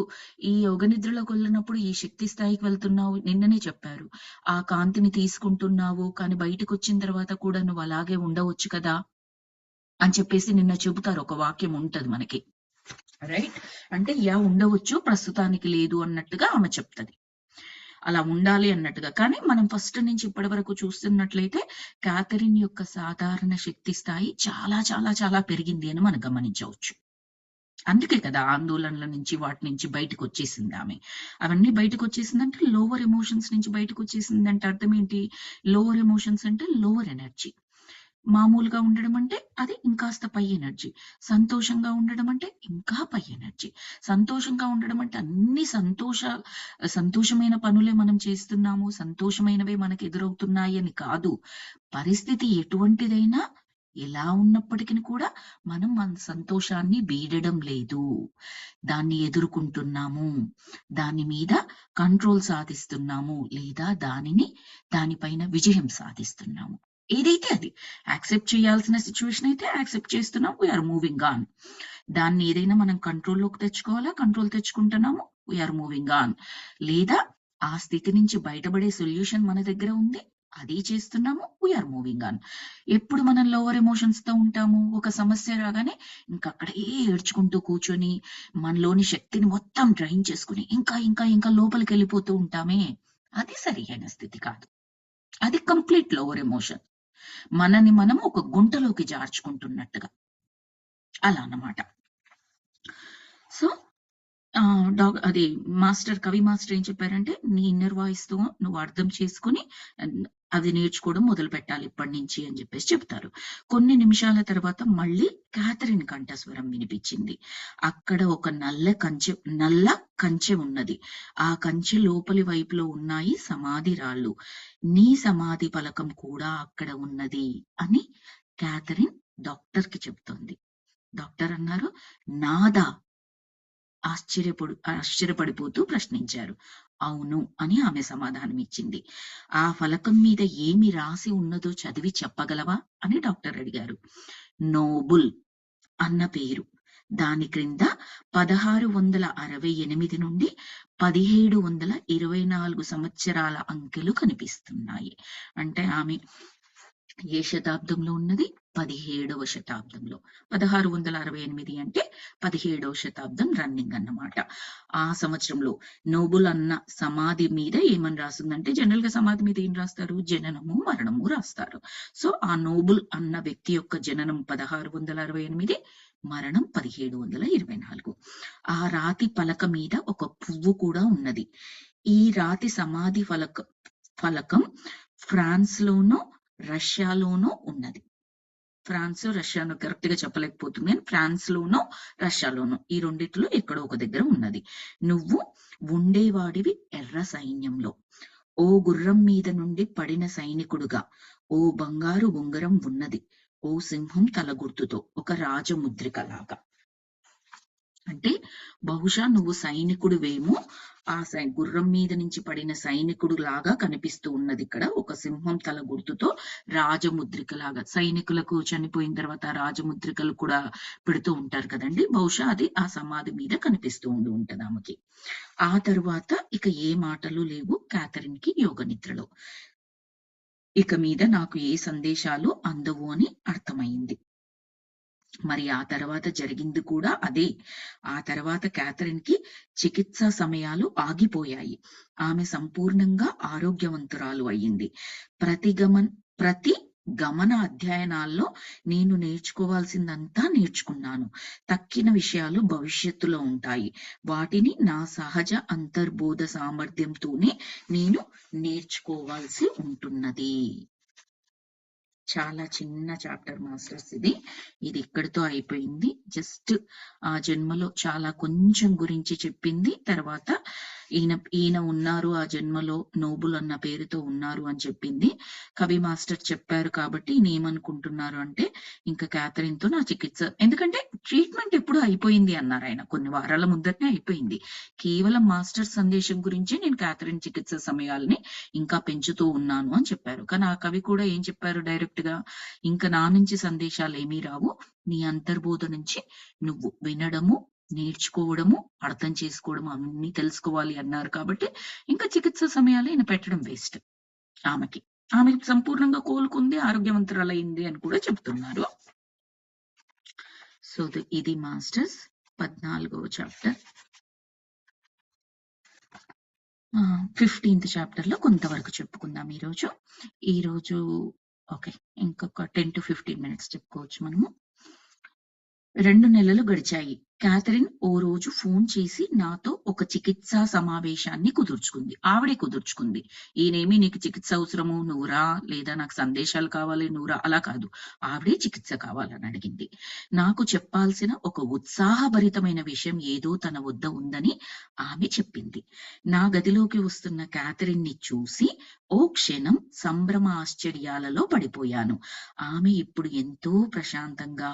ఈ యోగ నిద్రలోకి వెళ్ళినప్పుడు ఈ శక్తి స్థాయికి వెళ్తున్నావు, నిన్ననే చెప్పారు. ఆ కాంతిని తీసుకుంటున్నావు, కానీ బయటకు వచ్చిన తర్వాత కూడా నువ్వు అలాగే ఉండవచ్చు కదా అని చెప్పేసి నిన్న చెబుతారు. ఒక వాక్యం ఉంటది మనకి, రైట్? అంటే ఉండవచ్చు, ప్రస్తుతానికి లేదు అన్నట్టుగా ఆమె చెప్తది. అలా ఉండాలి అన్నట్టుగా. కానీ మనం ఫస్ట్ నుంచి ఇప్పటి వరకు చూస్తున్నట్లయితే క్యాథరిన్ యొక్క సాధారణ శక్తి స్థాయి చాలా చాలా చాలా పెరిగింది అని మనం గమనించవచ్చు. అందుకే కదా ఆందోళనల నుంచి వాటి నుంచి బయటకు వచ్చేసింది ఆమె. అవన్నీ బయటకు వచ్చేసిందంటే లోవర్ ఎమోషన్స్ నుంచి బయటకు వచ్చేసిందంటే అర్థం ఏంటి? లోవర్ ఎమోషన్స్ అంటే లోవర్ ఎనర్జీ. మామూలుగా ఉండడం అంటే అది ఇంకాస్త పై ఎనర్జీ. సంతోషంగా ఉండడం అంటే ఇంకా పై ఎనర్జీ. సంతోషంగా ఉండడం అంటే అన్ని సంతోషమైన పనులే మనం చేస్తున్నాము, సంతోషమైనవే మనకు ఎదురవుతున్నాయి అని కాదు. పరిస్థితి ఎటువంటిదైనా ఎలా ఉన్నప్పటికీ కూడా మనం మన సంతోషాన్ని వీడడం లేదు, దాన్ని ఎదుర్కొంటున్నాము, దాని మీద కంట్రోల్ సాధిస్తున్నాము, లేదా దానిపైన విజయం సాధిస్తున్నాము. ఏదైతే అది యాక్సెప్ట్ చేయాల్సిన సిచ్యువేషన్ అయితే యాక్సెప్ట్ చేస్తున్నాం, వీఆర్ మూవింగ్ ఆన్. దాన్ని ఏదైనా మనం కంట్రోల్లోకి తెచ్చుకోవాలా, కంట్రోల్ తెచ్చుకుంటున్నాము, వీఆర్ మూవింగ్ ఆన్. లేదా ఆ స్థితి నుంచి బయటపడే సొల్యూషన్ మన దగ్గర ఉంది, అది చేస్తున్నాము, వీఆర్ మూవింగ్ ఆన్. ఎప్పుడు మనం లోవర్ ఎమోషన్స్ తో ఉంటాము, ఒక సమస్య రాగానే ఇంకక్కడే ఏడ్చుకుంటూ కూర్చొని మనలోని శక్తిని మొత్తం డ్రైన్ చేసుకుని ఇంకా ఇంకా ఇంకా లోపలికి వెళ్ళిపోతూ ఉంటామే, అది సరి అయిన స్థితి కాదు. అది కంప్లీట్ లోవర్ ఎమోషన్, మనని మనం ఒక గుంటలోకి జార్చుకుంటున్నట్టుగా అలా అన్నమాట. సో అది కవి మాస్టర్ ఏం చెప్పారంటే, నీ ఇన్నర్ వాయిస్ తో నువ్వు అర్థం చేసుకుని అది నేర్చుకోవడం మొదలు పెట్టాలి ఇప్పటి నుంచి అని చెప్పేసి చెప్తారు. కొన్ని నిమిషాల తర్వాత మళ్ళీ క్యాథరిన్ కంఠస్వరం వినిపించింది. అక్కడ ఒక నల్ల కంచె ఉన్నది, ఆ కంచె లోపలి వైపులో ఉన్నాయి సమాధి రాళ్ళు, నీ సమాధి పలకం కూడా అక్కడ ఉన్నది అని క్యాథరిన్ డాక్టర్ కి చెప్తోంది. డాక్టర్ అన్నారు, నాదా? ఆశ్చర్యపడిపోతూ ప్రశ్నించారు. అవును అని ఆమె సమాధానం ఇచ్చింది. ఆ ఫలకం మీద ఏమి రాసి ఉన్నదో చదివి చెప్పగలవా అని డాక్టర్ అడిగారు. నోబుల్ అన్న పేరు, దాని క్రింద 1668 నుండి 1724 సంవత్సరాల అంకెలు కనిపిస్తున్నాయి. అంటే ఆమె ఏ శతాబ్దంలో ఉన్నది? 17వ శతాబ్దంలో. 1668 అంటే 17వ శతాబ్దం రన్నింగ్ అన్నమాట. ఆ సంవత్సరంలో నోబుల్ అన్న సమాధి మీద ఏమని రాస్తుందంటే, జనరల్ గా సమాధి మీద ఏం రాస్తారు? జననము మరణము రాస్తారు. సో ఆ నోబుల్ అన్న వ్యక్తి యొక్క జననం 1668, మరణం 1724. ఆ రాతి పలక మీద ఒక పువ్వు కూడా ఉన్నది. ఈ రాతి సమాధి ఫలకం ఫ్రాన్స్ లోనో రష్యాలోనూ ఉన్నది. ఫ్రాన్స్ రష్యాను కరెక్ట్ గా చెప్పలేకపోతుంది, కానీ ఫ్రాన్స్ లోనో రష్యాలోనో ఈ రెండిట్లో ఎక్కడో ఒక దగ్గర ఉన్నది. నువ్వు ఉండేవాడివి ఎర్ర సైన్యంలో, ఓ గుర్రం మీద నుండి పడిన సైనికుడుగా, ఓ బంగారు ఉంగరం ఉన్నది, ఓ సింహం తల గుర్తుతో, ఒక రాజముద్రిక లాగా. అంటే బహుశా నువ్వు సైనికుడివేమో, ఆ గుర్రం మీద నుంచి పడిన సైనికుడు లాగా కనిపిస్తూ ఉన్నది ఇక్కడ, ఒక సింహం తల గుర్తుతో రాజముద్రిక లాగా. సైనికులకు చనిపోయిన తర్వాత రాజముద్రికలు కూడా పెడుతూ ఉంటారు కదండి, బహుశా అది ఆ సమాధి మీద కనిపిస్తూ ఉంటది ఆమెకి. ఆ తరువాత ఇక ఏ మాటలు లేవు క్యాథరిన్ కి యోగ నిద్రలో. ఇక మీద నాకు ఏ సందేశాలు అందవు అని అర్థమైంది. మరి ఆ తర్వాత జరిగింది కూడా అదే. ఆ తర్వాత క్యాథరిన్ కి చికిత్సా సమయాలు ఆగిపోయాయి. ఆమె సంపూర్ణంగా ఆరోగ్యవంతురాలు అయ్యింది. ప్రతి గమన అధ్యయనాల్లో నేను నేర్చుకోవాల్సిందంతా నేర్చుకున్నాను. తక్కిన విషయాలు భవిష్యత్తులో ఉంటాయి, వాటిని నా సహజ అంతర్బోధ సామర్థ్యంతోనే నేను నేర్చుకోవాల్సి ఉంటున్నది. చాలా చిన్న చాప్టర్ మాస్టర్స్ ఇది ఇక్కడితో అయిపోయింది. జస్ట్ ఆ జన్మలో చాలా కొంచెం గురించి చెప్పింది. తర్వాత ఈయన ఉన్నారు ఆ జన్మలో, నోబుల్ అన్న పేరుతో ఉన్నారు అని చెప్పింది. కవి మాస్టర్ చెప్పారు కాబట్టి ఈయన ఏమనుకుంటున్నారు అంటే, ఇంకా క్యాథరిన్ తో నా చికిత్స, ఎందుకంటే ట్రీట్మెంట్ ఎప్పుడు అయిపోయింది అన్నారు ఆయన, కొన్ని వారాల ముందరనే అయిపోయింది. కేవలం మాస్టర్ సందేశం గురించి నేను క్యాథరిన్ చికిత్స సమయాల్ని ఇంకా పెంచుతూ ఉన్నాను అని చెప్పారు. కానీ ఆ కవి కూడా ఏం చెప్పారు డైరెక్ట్ గా, ఇంకా నా నుంచి సందేశాలు ఏమీ రావు, నీ అంతర్బోధ నుంచి నువ్వు వినడము, నేర్చుకోవడము, అర్థం చేసుకోవడం అన్ని తెలుసుకోవాలి అన్నారు. కాబట్టి ఇంకా చికిత్స సమయాలు ఈయన పెట్టడం వేస్ట్. ఆమె సంపూర్ణంగా కోలుకుంది, ఆరోగ్యవంతురాలైంది అని కూడా చెప్తున్నారు. సో ఇది మాస్టర్స్ 14వ చాప్టర్. 15th చాప్టర్ లో కొంతవరకు చెప్పుకుందాం ఈరోజు. ఓకే, ఇంకొక 10 to 15 minutes చెప్పుకోవచ్చు మనము. 2 నెలలు గడిచాయి. క్యాథరిన్ ఓ రోజు ఫోన్ చేసి నాతో ఒక చికిత్సా సమావేశాన్ని కుదుర్చుకుంది. ఆవిడే కుదుర్చుకుంది. ఈయనేమి నీకు చికిత్స అవసరము, నువ్వురా, లేదా నాకు సందేశాలు కావాలి నువ్వురా, అలా కాదు. ఆవిడే చికిత్స కావాలని అడిగింది. నాకు చెప్పాల్సిన ఒక ఉత్సాహభరితమైన విషయం ఏదో తన వద్ద ఉందని ఆమె చెప్పింది. నా గదిలోకి వస్తున్న క్యాథరిన్ ని చూసి ఓ క్షణం సంభ్రమ ఆశ్చర్యాలలో పడిపోయాను. ఆమె ఇప్పుడు ఎంతో ప్రశాంతంగా,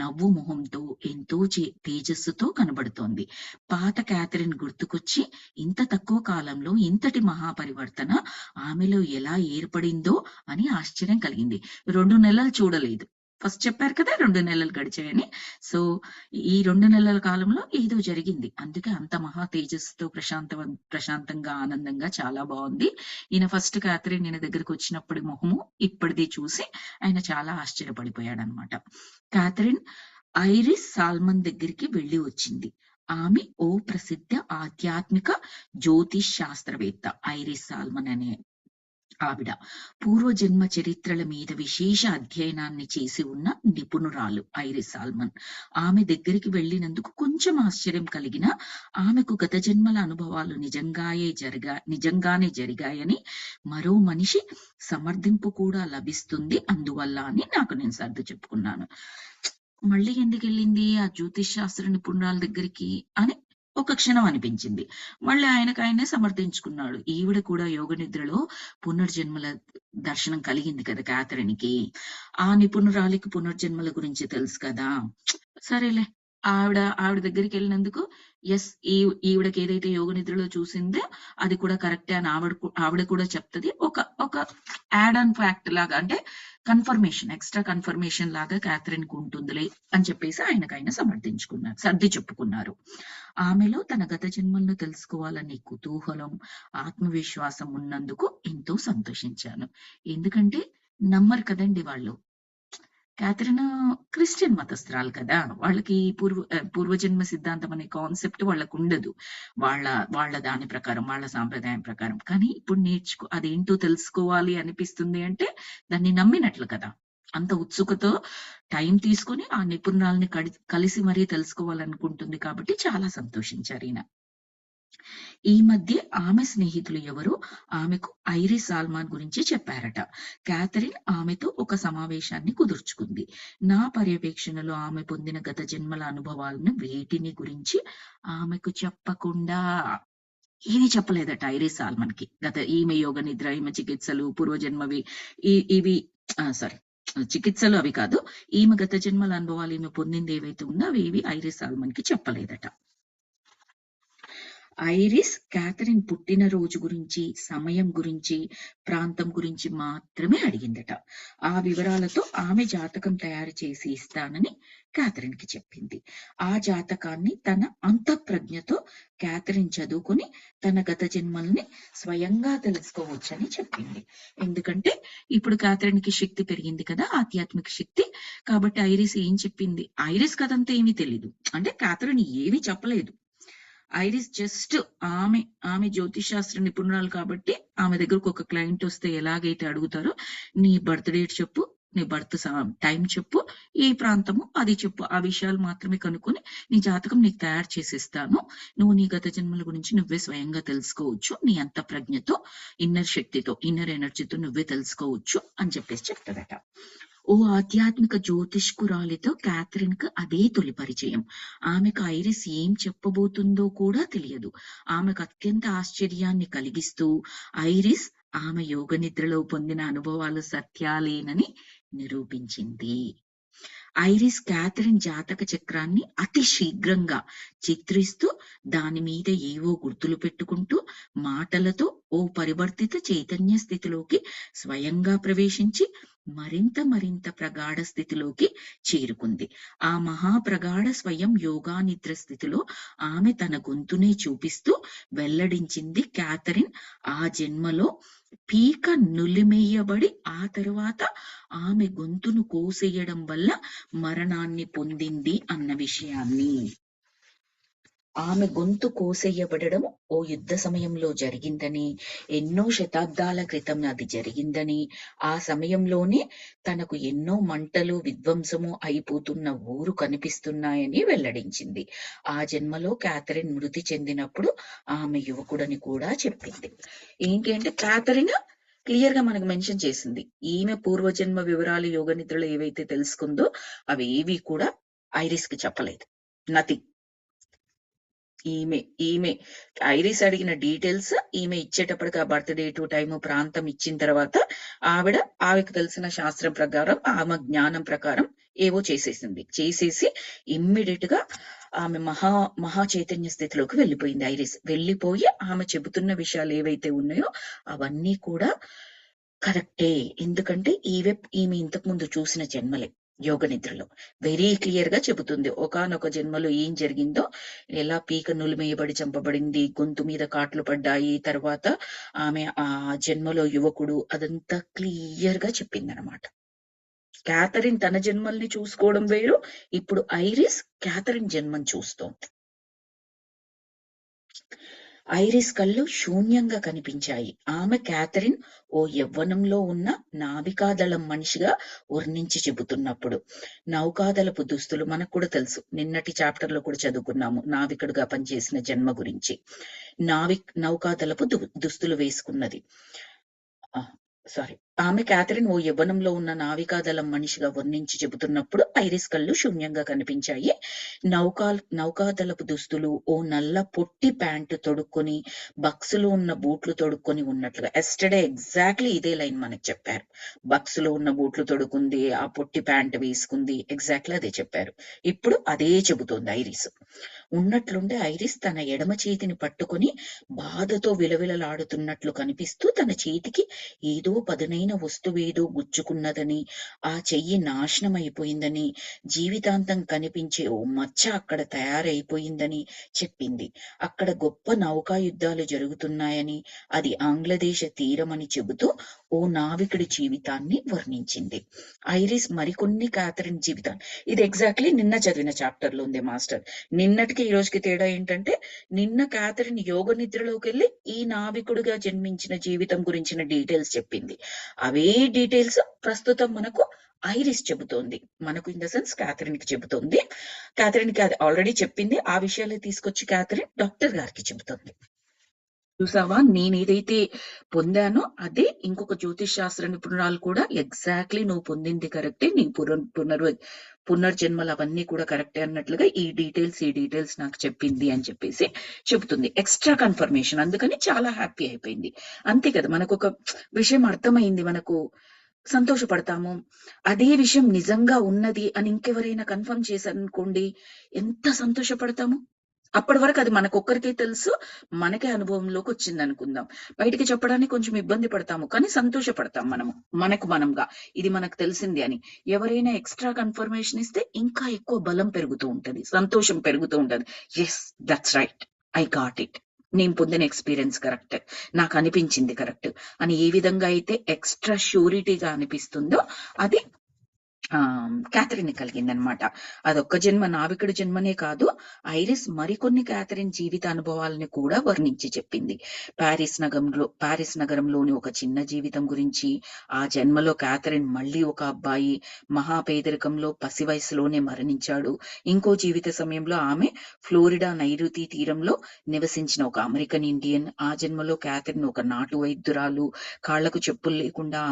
నవ్వు మొహంతో, ఎంతో తేజస్సుతో కనబడుతోంది. పాత క్యాథరిన్ గుర్తుకొచ్చి ఇంత తక్కువ కాలంలో ఇంతటి మహాపరివర్తన ఆమెలో ఎలా ఏర్పడిందో అని ఆశ్చర్యం కలిగింది. 2 నెలలు చూడలేదు. ఫస్ట్ చెప్పారు కదా 2 నెలలు గడిచాయని. సో ఈ 2 నెలల కాలంలో ఏదో జరిగింది. అందుకే అంత మహా తేజస్సుతో ప్రశాంతంగా, ఆనందంగా చాలా బాగుంది. ఈయన ఫస్ట్ క్యాథరిన్ ఈయన దగ్గరికి వచ్చినప్పుడు మొహము ఇప్పటిది చూసి ఆయన చాలా ఆశ్చర్యపడిపోయాడనమాట. క్యాథరిన్ ఐరిస్ సాల్మన్ దగ్గరికి వెళ్లి వచ్చింది. ఆమె ఓ ప్రసిద్ధ ఆధ్యాత్మిక జ్యోతిష్ శాస్త్రవేత్త. ఐరిస్ సాల్మన్ అనే ఆవిడ పూర్వజన్మ చరిత్రల మీద విశేష అధ్యయనాన్ని చేసి ఉన్న నిపుణురాలు ఐరిస్ సాల్మన్. ఆమె దగ్గరికి వెళ్ళినందుకు కొంచెం ఆశ్చర్యం కలిగిన ఆమెకు గత జన్మల అనుభవాలు నిజంగానే జరిగాయని, మరో మనిషి సమర్థింపు కూడా లభిస్తుంది అందువల్ల అని నాకు నేను సర్ది చెప్పుకున్నాను. మళ్ళీ ఎందుకు వెళ్ళింది ఆ జ్యోతిష్ శాస్త్ర నిపుణురాల దగ్గరికి అని ఒక క్షణం అనిపించింది. మళ్ళీ ఆయననే సమర్థించుకున్నాడు. ఈవిడ కూడా యోగ నిద్రలో పునర్జన్మల దర్శనం కలిగింది కదా క్యాథరిన్ కి. ఆ నిపుణురాలికి పునర్జన్మల గురించి తెలుసు కదా. సరేలే, ఆవిడ దగ్గరికి వెళ్ళినందుకు ఎస్ ఈవిడకి ఏదైతే యోగ నిద్రలో చూసిందో అది కూడా కరెక్టే అని ఆవిడ కూడా చెప్తుంది. ఒక యాడ్ ఆన్ ఫ్యాక్ట్ లాగా, అంటే కన్ఫర్మేషన్, ఎక్స్ట్రా కన్ఫర్మేషన్ లాగా క్యాథరిన్ కు ఉంటుందిలే అని చెప్పేసి ఆయనకైనా సమర్థించుకున్నారు, సర్ది చెప్పుకున్నారు. ఆమెలో తన గత జన్మలను తెలుసుకోవాలనే కుతూహలం, ఆత్మవిశ్వాసం ఉన్నందుకు ఎంతో సంతోషించాను. ఎందుకంటే నమ్మరు కదండి వాళ్ళు. క్యాథరిన్ క్రిస్టియన్ మతస్థురాలు కదా, వాళ్ళకి పూర్వజన్మ సిద్ధాంతం అనే కాన్సెప్ట్ వాళ్ళకు ఉండదు. వాళ్ళ దాని ప్రకారం, వాళ్ళ సాంప్రదాయం ప్రకారం. కానీ ఇప్పుడు అదేంటో తెలుసుకోవాలి అనిపిస్తుంది అంటే దాన్ని నమ్మినట్లు కదా. అంత ఉత్సుకతో టైం తీసుకుని ఆ నిపుణురాలని కలిసి మరీ తెలుసుకోవాలనుకుంటుంది కాబట్టి చాలా సంతోషించారు ఈయన. ఈ మధ్య ఆమె స్నేహితులు ఎవరో ఆమెకు ఐరిస్ సాల్మన్ గురించి చెప్పారట. క్యాథరిన్ ఆమెతో ఒక సమావేశాన్ని కుదుర్చుకుంది. నా పర్యవేక్షణలో ఆమె పొందిన గత జన్మల అనుభవాలను వేటిని గురించి ఆమెకు చెప్పకుండా ఏమీ చెప్పలేదట ఐరిస్ సాల్మన్ కి. ఈమె యోగ నిద్ర, ఈమె చికిత్సలు, పూర్వజన్మవి, ఇవి చికిత్సలు అవి కాదు, ఈమె గత జన్మల అనుభవాలు, ఈమె పొందింది ఏవైతే ఉందో అవి ఐరిస్ సాల్మన్ కి చెప్పలేదట. ఐరిస్ క్యాథరిన్ పుట్టినరోజు గురించి, సమయం గురించి, ప్రాంతం గురించి మాత్రమే అడిగిందట. ఆ వివరాలతో ఆమె జాతకం తయారు చేసి ఇస్తానని క్యాథరిన్ కి చెప్పింది. ఆ జాతకాన్ని తన అంతఃప్రజ్ఞతో క్యాథరిన్ చదువుకుని తన గత జన్మల్ని స్వయంగా తెలుసుకోవచ్చని చెప్పింది. ఎందుకంటే ఇప్పుడు క్యాథరిన్ కి శక్తి పెరిగింది కదా, ఆధ్యాత్మిక శక్తి. కాబట్టి ఐరిస్ ఏం చెప్పింది, ఐరిస్ కదంతా ఏమీ తెలీదు, అంటే క్యాథరిన్ ఏమీ చెప్పలేదు. ఐరిస్ జస్ట్ ఆమె జ్యోతిష్ శాస్త్ర నిపుణురాలు కాబట్టి ఆమె దగ్గరకు ఒక క్లయింట్ వస్తే ఎలాగైతే అడుగుతారో, నీ బర్త్ డేట్ చెప్పు, నీ బర్త్ టైం చెప్పు, ఏ ప్రాంతము అది చెప్పు, ఆ విషయాలు మాత్రమే కనుక్కొని నీ జాతకం నీకు తయారు చేసిస్తాను, నువ్వు నీ గత జన్మల గురించి నువ్వే స్వయంగా తెలుసుకోవచ్చు, నీ అంత ప్రజ్ఞతో, ఇన్నర్ శక్తితో, ఇన్నర్ ఎనర్జీతో నువ్వే తెలుసుకోవచ్చు అని చెప్పేసి చెప్తాడట. ఓ ఆధ్యాత్మిక జ్యోతిష్కురాలితో క్యాథరిన్ కు అదే తొలి పరిచయం. ఆమెకు ఐరిస్ ఏం చెప్పబోతుందో కూడా తెలియదు. ఆమెకు అత్యంత ఆశ్చర్యాన్ని కలిగిస్తూ ఐరిస్ ఆమె యోగ నిద్రలో పొందిన అనుభవాలు సత్యాలేనని నిరూపించింది. ఐరిస్ క్యాథరిన్ జాతక చక్రాన్ని అతి శీఘ్రంగా చిత్రిస్తూ దాని మీద ఏవో గుర్తులు పెట్టుకుంటూ మాటలతో ఓ పరివర్తిత చైతన్య స్థితిలోకి స్వయంగా ప్రవేశించి మరింత ప్రగాఢ స్థితిలోకి చేరుకుంది. ఆ మహాప్రగాఢ స్వయం యోగా నిద్ర స్థితిలో ఆమె తన గొంతునే చూపిస్తూ వెల్లడించింది క్యాథరిన్ ఆ జన్మలో పీక నులిమేయబడి ఆ తరువాత ఆమె గొంతును కోసేయడం వల్ల మరణాన్ని పొందింది అన్న విషయాన్ని. ఆమె గొంతు కోసేయబడడం ఓ యుద్ధ సమయంలో జరిగిందని, ఎన్నో శతాబ్దాల క్రితం అది జరిగిందని, ఆ సమయంలోనే తనకు ఎన్నో మంటలు విధ్వంసము అయిపోతున్న ఊరు కనిపిస్తున్నాయని వెల్లడించింది. ఆ జన్మలో క్యాథరిన్ మృతి చెందినప్పుడు ఆమె యువకుడని కూడా చెప్పింది. ఏంటి అంటే క్యాథరిన్ క్లియర్ గా మనకు మెన్షన్ చేసింది. ఈమె పూర్వజన్మ వివరాలు యోగ నిద్రలో ఏవైతే తెలుసుకుందో అవి ఏవి కూడా ఐరిస్ కి చెప్పలేదు. నథింగ్. ఈమె ఐరిస్ అడిగిన డీటెయిల్స్ ఈమె ఇచ్చేటప్పటికి ఆ బర్త్ డేటు టైము ప్రాంతం ఇచ్చిన తర్వాత ఆమెకు తెలిసిన శాస్త్రం ప్రకారం ఆమె జ్ఞానం ప్రకారం ఏవో చేసేసి ఇమ్మీడియట్ గా ఆమె మహా చైతన్య స్థితిలోకి వెళ్ళిపోయింది. ఐరిస్ వెళ్ళిపోయి ఆమె చెబుతున్న విషయాలు ఏవైతే ఉన్నాయో అవన్నీ కూడా కరెక్టే. ఎందుకంటే ఈమె ఇంతకు ముందు చూసిన జన్మలే యోగ నిద్రలో వెరీ క్లియర్ గా చెబుతుంది. ఒకానొక జన్మలో ఏం జరిగిందో, ఎలా పీక నులిమేయబడి చంపబడింది, గొంతు మీద కాట్లు పడ్డాయి, తర్వాత ఆమె ఆ జన్మలో యువకుడు, అదంతా క్లియర్ గా చెప్పింది అనమాట. క్యాథరిన్ తన జన్మల్ని చూసుకోవడం వేరు, ఇప్పుడు ఐరిస్ క్యాథరిన్ జన్మని చూస్తోంది. ఐరిస్ కళ్ళు శూన్యంగా కనిపించాయి. ఆమె క్యాథరిన్ ఓ యవ్వనంలో ఉన్న నావికాదళం మనిషిగా వర్ణించి చెబుతున్నప్పుడు. నౌకాదళపు దుస్తులు మనకు కూడా తెలుసు, నిన్నటి చాప్టర్ లో కూడా చదువుకున్నాము నావికుడుగా పనిచేసిన జన్మ గురించి. నౌకాదళపు దుస్తులు వేసుకున్నది. ఆమె క్యాథరిన్ ఓ యవ్వనంలో ఉన్న నావికాదళం మనిషిగా వర్ణించి చెబుతున్నప్పుడు ఐరిస్ కళ్ళు శూన్యంగా కనిపించాయి. నౌకాదళపు దుస్తులు ఓ నల్ల పొట్టి ప్యాంటు తొడుక్కొని, బక్సులో ఉన్న బూట్లు తొడుక్కొని ఉన్నట్లుగా. ఎస్టర్డే ఎగ్జాక్ట్లీ ఇదే లైన్ మనకు చెప్పారు. బక్సులో ఉన్న బూట్లు తొడుక్కుంది, ఆ పొట్టి ప్యాంటు వేసుకుంది, ఎగ్జాక్ట్లీ అదే చెప్పారు. ఇప్పుడు అదే చెబుతోంది ఐరిస్. ఉన్నట్లుండే ఐరిస్ తన ఎడమ చేతిని పట్టుకొని బాధతో విలవిలలాడుతున్నట్లు కనిపిస్తూ తన చేతికి ఏదో పదునైన వస్తువేదో గుచ్చుకున్నదని, ఆ చెయ్యి నాశనం అయిపోయిందని, జీవితాంతం కనిపించే ఓ మచ్చ అక్కడ తయారైపోయిందని చెప్పింది. అక్కడ గొప్ప నౌకా యుద్ధాలు జరుగుతున్నాయని, అది ఆంగ్లదేశ తీరమని చెబుతూ ఓ నావికుడి జీవితాన్ని వర్ణించింది. ఐరిస్ మరికొన్ని క్యాథరిన్ జీవితాన్ని, ఇది ఎగ్జాక్ట్లీ నిన్న చదివిన చాప్టర్ లో ఉంది మాస్టర్. నిన్నటికి ఈ రోజుకి తేడా ఏంటంటే, నిన్న క్యాథరిన్ యోగ నిద్రలోకి వెళ్ళి ఈ నావికుడిగా జన్మించిన జీవితం గురించిన డీటెయిల్స్ చెప్పింది. అవే డీటెయిల్స్ ప్రస్తుతం మనకు ఐరిస్ చెబుతోంది. మనకు ఇన్ ద సెన్స్ క్యాథరిన్ కి చెబుతోంది. క్యాథరిన్ కి అది ఆల్రెడీ చెప్పింది. ఆ విషయాలు తీసుకొచ్చి క్యాథరిన్ డాక్టర్ గారికి చెబుతోంది. చూసావా, నేను ఏదైతే పొందానో అదే ఇంకొక జ్యోతిష్ శాస్త్ర నిపుణురాలు కూడా ఎగ్జాక్ట్లీ నువ్వు పొందింది కరెక్టే, నీ పునర్జన్మలు అవన్నీ కూడా కరెక్టే అన్నట్లుగా ఈ డీటెయిల్స్ నాకు చెప్పింది అని చెప్పేసి చెబుతుంది. Extra confirmation. అందుకని చాలా హ్యాపీ అయిపోయింది. అంతే కదా, మనకు ఒక విషయం అర్థమైంది, మనకు సంతోషపడతాము. అదే విషయం నిజంగా ఉన్నది అని ఇంకెవరైనా కన్ఫర్మ్ చేశారనుకోండి, ఎంత సంతోషపడతాము. అప్పటి వరకు అది మనకొక్కరికే తెలుసు, మనకే అనుభవంలోకి వచ్చింది అనుకుందాం. బయటికి చెప్పడానికి కొంచెం ఇబ్బంది పడతాము, కానీ సంతోషపడతాం మనంగా, ఇది మనకు తెలిసింది అని. ఎవరైనా ఎక్స్ట్రా కన్ఫర్మేషన్ ఇస్తే ఇంకా ఎక్కువ బలం పెరుగుతూ ఉంటది, సంతోషం పెరుగుతూ ఉంటది. Yes, that's right, I got it, నేను పొందిన ఎక్స్పీరియన్స్ కరెక్ట్, నాకు అనిపించింది కరెక్ట్ అని ఏ విధంగా అయితే ఎక్స్ట్రా ష్యూరిటీగా అనిపిస్తుందో అది క్యాథరిన్ కలిగిందనమాట. అదొక్క జన్మ, నావికుడి జన్మనే కాదు, ఐరిస్ మరికొన్ని క్యాథరిన్ జీవిత అనుభవాలని కూడా వర్ణించి చెప్పింది. పారిస్ నగరంలోని ఒక చిన్న జీవితం గురించి, ఆ జన్మలో క్యాథరిన్ మళ్ళీ ఒక అబ్బాయి మహాపేదరికంలో పసి వయసులోనే మరణించాడు. ఇంకో జీవిత సమయంలో ఆమె ఫ్లోరిడా నైరుతి తీరంలో నివసించిన ఒక అమెరికన్ ఇండియన్. ఆ జన్మలో క్యాథరిన్ ఒక నాటు వైద్యురాలు, కాళ్లకు చెప్పులు లేకుండా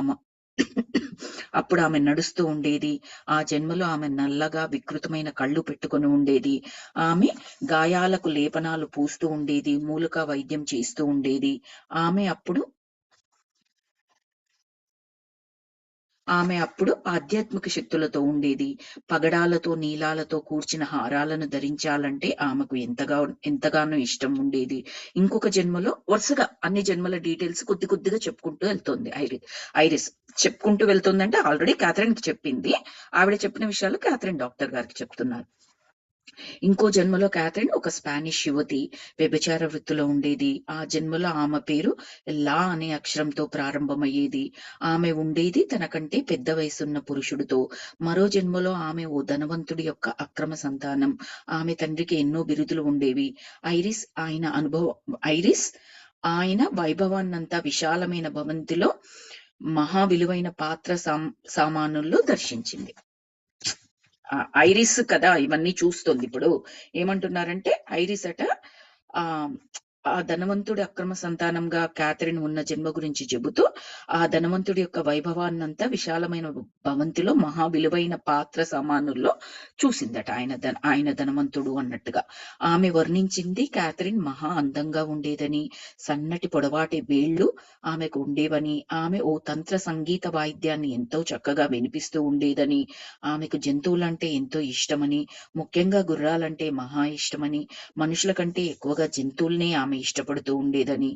అప్పుడు ఆమె నడుస్తూ ఉండేది. ఆ జన్మలో ఆమె నల్లగా వికృతమైన కళ్ళు పెట్టుకొని ఉండేది. ఆమె గాయాలకు లేపనాలు పూస్తూ ఉండేది, మూలికా వైద్యం చేస్తూ ఉండేది. ఆమె అప్పుడు ఆధ్యాత్మిక శక్తులతో ఉండేది. పగడాలతో నీలాలతో కూర్చిన హారాలను ధరించాలంటే ఆమెకు ఎంతగానో ఇష్టం ఉండేది. ఇంకొక జన్మలో వరుసగా అన్ని జన్మల డీటెయిల్స్ కొద్దిగా చెప్పుకుంటూ వెళ్తోంది ఐరిస్. చెప్పుకుంటూ వెళ్తుందంటే ఆల్రెడీ క్యాథరిన్ కి చెప్పింది. ఆవిడ చెప్పిన విషయాలు క్యాథరిన్ డాక్టర్ గారికి చెప్తున్నారు. ఇంకో జన్మలో క్యాథరిన్ ఒక స్పానిష్ యువతి, వ్యభిచార వృత్తిలో ఉండేది. ఆ జన్మలో ఆమె పేరు లా అనే అక్షరంతో ప్రారంభమయ్యేది. ఆమె ఉండేది తనకంటే పెద్ద వయసున్న పురుషుడితో. మరో జన్మలో ఆమె ఓ ధనవంతుడి యొక్క అక్రమ సంతానం. ఆమె తండ్రికి ఎన్నో బిరుదులు ఉండేవి. ఐరిస్ ఆయన వైభవాన్నంతా విశాలమైన భవంతిలో మహా విలువైన పాత్ర సామానుల్లో దర్శించింది. ఐరిస్ కదా ఇవన్నీ చూస్తుంది. ఇప్పుడు ఏమంటున్నారంటే ఐరిస్ అట ఆ ధనవంతుడి అక్రమ సంతానంగా క్యాథరిన్ ఉన్న జన్మ గురించి చెబుతూ ఆ ధనవంతుడి యొక్క వైభవాన్నంతా విశాలమైన భవంతిలో మహా విలువైన పాత్ర సామానుల్లో చూసిందట. ఆయన ధనవంతుడు అన్నట్టుగా. ఆమె వర్ణించింది క్యాథరిన్ మహా అందంగా ఉండేదని, సన్నటి పొడవాటి వేళ్లు ఆమెకు ఉండేవని, ఆమె ఓ తంత్ర సంగీత వాయిద్యాన్ని ఎంతో చక్కగా వినిపిస్తూ ఉండేదని, ఆమెకు జంతువులంటే ఎంతో ఇష్టమని, ముఖ్యంగా గుర్రాలంటే మహా ఇష్టమని, మనుషుల కంటే ఎక్కువగా జంతువుల్నే ఆమె ఇష్టపడుతూ ఉండేదని,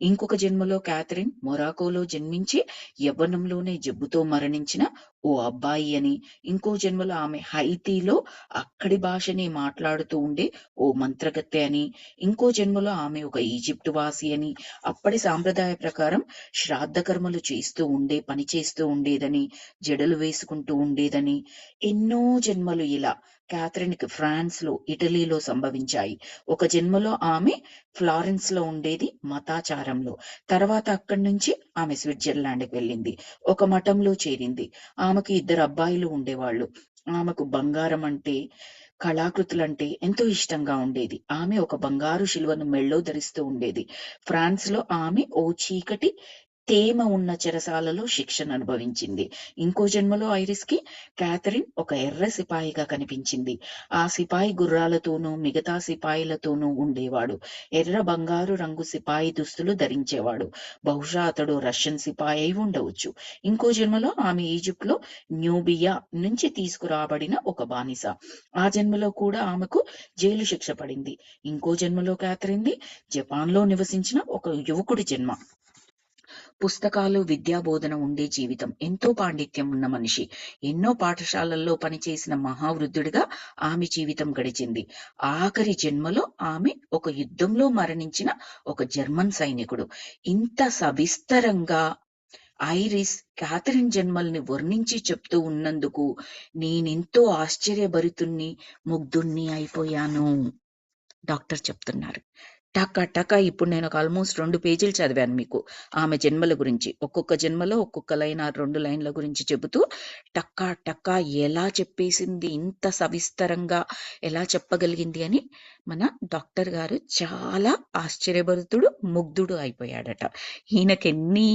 ఇంకొక జన్మలో క్యాథరిన్ మొరాకోలో జన్మించి యవ్వనంలోనే జబ్బుతో మరణించిన ఓ అబ్బాయి అని, ఇంకో జన్మలో ఆమె హైతీలో అక్కడి భాషని మాట్లాడుతూ ఉండే ఓ మంత్రగత్తె అని, ఇంకో జన్మలో ఆమె ఒక ఈజిప్టు వాసి అని, అప్పటి సాంప్రదాయ ప్రకారం శ్రాద్ధ కర్మలు పని చేస్తూ ఉండేదని, జడలు వేసుకుంటూ ఉండేదని, ఎన్నో జన్మలు ఇలా క్యాథరిన్ కి ఫ్రాన్స్ లో, ఇటలీలో సంభవించాయి. ఒక జన్మలో ఆమె ఫ్లారెన్స్ లో ఉండేది మతాచారంలో. తర్వాత అక్కడి నుంచి ఆమె స్విట్జర్లాండ్కి వెళ్ళింది. ఒక మఠంలో చేరింది. ఆమెకు 2 అబ్బాయిలు ఉండేవాళ్ళు. ఆమెకు బంగారం అంటే, కళాకృతులంటే ఎంతో ఇష్టంగా ఉండేది. ఆమె ఒక బంగారు శిలువను మెళ్ళో ధరిస్తూ ఉండేది. ఫ్రాన్స్ లో ఆమె ఓ చీకటి తేమ ఉన్న చెరసాలలో శిక్షను అనుభవించింది. ఇంకో జన్మలో ఐరిస్ కి క్యాథరిన్ ఒక ఎర్ర సిపాయిగా కనిపించింది. ఆ సిపాయి గుర్రాలతోనూ మిగతా సిపాయిలతోనూ ఉండేవాడు. ఎర్ర బంగారు రంగు సిపాయి దుస్తులు ధరించేవాడు. బహుశా అతడు రష్యన్ సిపాయి అయి ఉండవచ్చు. ఇంకో జన్మలో ఆమె ఈజిప్ట్ లో న్యూబియా నుంచి తీసుకురాబడిన ఒక బానిస. ఆ జన్మలో కూడా ఆమెకు జైలు శిక్ష పడింది. ఇంకో జన్మలో క్యాథరిన్ది జపాన్ లో నివసించిన ఒక యువకుడి జన్మ. పుస్తకాలు, విద్యాబోధన ఉండే జీవితం, ఎంతో పాండిత్యం ఉన్న మనిషి, ఎన్నో పాఠశాలల్లో పనిచేసిన మహావృద్ధుడిగా ఆమె జీవితం గడిచింది. ఆఖరి జన్మలో ఆమె ఒక యుద్ధంలో మరణించిన ఒక జర్మన్ సైనికుడు. ఇంత సవిస్తరంగా ఐరిస్ క్యాథరిన్ జన్మల్ని వర్ణించి చెప్తూ ఉన్నందుకు నేనెంతో ఆశ్చర్యభరితుణ్ణి, ముగ్ధుణ్ణి అయిపోయాను. డాక్టర్ చెప్తున్నారు. టక ఇప్పుడు నేను ఒక ఆల్మోస్ట్ 2 పేజీలు చదివాను మీకు ఆమె జన్మల గురించి. ఒక్కొక్క జన్మలో ఒక్కొక్క లైన్, 2 లైన్ల గురించి చెబుతూ టక్క ఎలా చెప్పేసింది, ఇంత సవిస్తరంగా ఎలా చెప్పగలిగింది అని మన డాక్టర్ గారు చాలా ఆశ్చర్యభరితుడు, ముగ్ధుడు అయిపోయాడట. ఈయనకెన్ని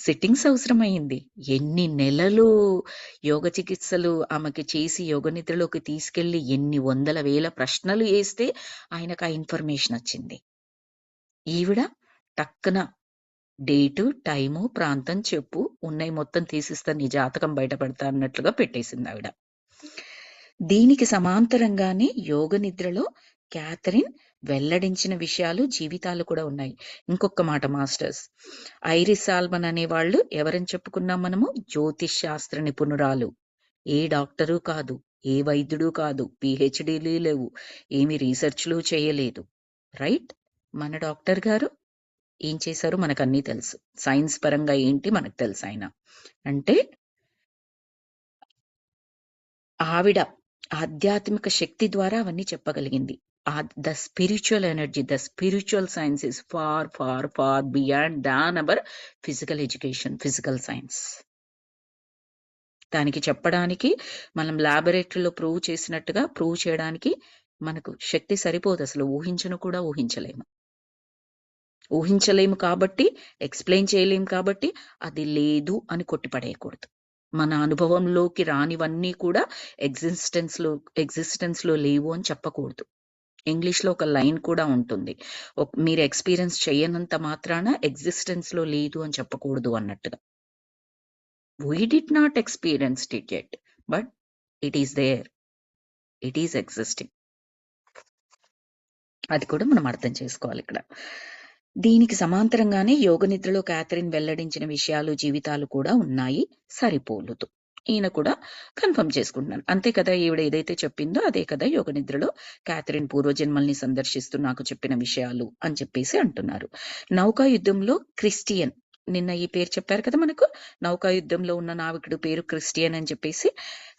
సిట్టింగ్స్ అవసరమైంది, ఎన్ని నెలలు యోగ చికిత్సలు ఆమెకి చేసి యోగ నిద్రలోకి తీసుకెళ్లి ఎన్ని వందల వేల ప్రశ్నలు వేస్తే ఆయనకు ఆ ఇన్ఫర్మేషన్ వచ్చింది. ఈవిడ టక్కున డేటు, టైము, ప్రాంతం చెప్పు, ఉన్నాయి మొత్తం తీసిస్తా, నీ జాతకం బయటపడతా అన్నట్లుగా పెట్టేసింది ఆవిడ. దీనికి సమాంతరంగానే యోగ నిద్రలో క్యాథరిన్ వెల్లడించిన విషయాలు, జీవితాలు కూడా ఉన్నాయి. ఇంకొక మాట మాస్టర్స్, ఐరిస్ సాల్మన్ అనేవాళ్ళు ఎవరని చెప్పుకున్నాం మనము? జ్యోతిష్ శాస్త్ర నిపుణురాలు. ఏ డాక్టరు కాదు, ఏ వైద్యుడు కాదు, పిహెచ్డీలు లేవు, ఏమి రీసెర్చ్లు చేయలేదు. రైట్? మన డాక్టర్ గారు ఏం చేశారు మనకు అన్నీ తెలుసు. సైన్స్ పరంగా ఏంటి మనకు తెలుసు. ఆయన అంటే ఆవిడ ఆధ్యాత్మిక శక్తి ద్వారా అవన్నీ చెప్పగలిగింది. The spiritual energy, the spiritual science is far far far beyond than our physical education, physical science. దానికి చెప్పడానికి మనం ల్యాబొరేటరీలో ప్రూవ్ చేసినట్టుగా ప్రూవ్ చేయడానికి మనకు శక్తి సరిపోదు. అసలు ఊహించలేము కాబట్టి, ఎక్స్ప్లెయిన్ చేయలేము కాబట్టి అది లేదు అని కొట్టిపడేయకూడదు. మన అనుభవంలోకి రానివన్నీ కూడా ఎగ్జిస్టెన్స్ లో లేవు అని చెప్పకూడదు. ఇంగ్లీష్ లో ఒక లైన్ కూడా ఉంటుంది, మీరు ఎక్స్పీరియన్స్ చేయనంత మాత్రాన ఎగ్జిస్టెన్స్ లో లేదు అని చెప్పకూడదు అన్నట్టుగా. We did not experience it yet, but it is there. It is existing. అది కూడా మనం అర్థం చేసుకోవాలి ఇక్కడ. దీనికి సమాంతరంగానే యోగ నిద్రలో క్యాథరిన్ వెల్లడించిన విషయాలు, జీవితాలు కూడా ఉన్నాయి, సరిపోలుతూ. ఈయన కూడా కన్ఫర్మ్ చేసుకుంటున్నాను. అంతే కదా, ఈవిడ ఏదైతే చెప్పిందో అదే కదా యోగ నిద్రలో క్యాథరిన్ పూర్వజన్మల్ని సందర్శిస్తూ నాకు చెప్పిన విషయాలు అని చెప్పేసి అంటున్నారు. నౌకా యుద్ధంలో క్రిస్టియన్, నిన్న ఈ పేరు చెప్పారు కదా మనకు, నౌకా యుద్ధంలో ఉన్న నావికుడు పేరు క్రిస్టియన్ అని చెప్పేసి.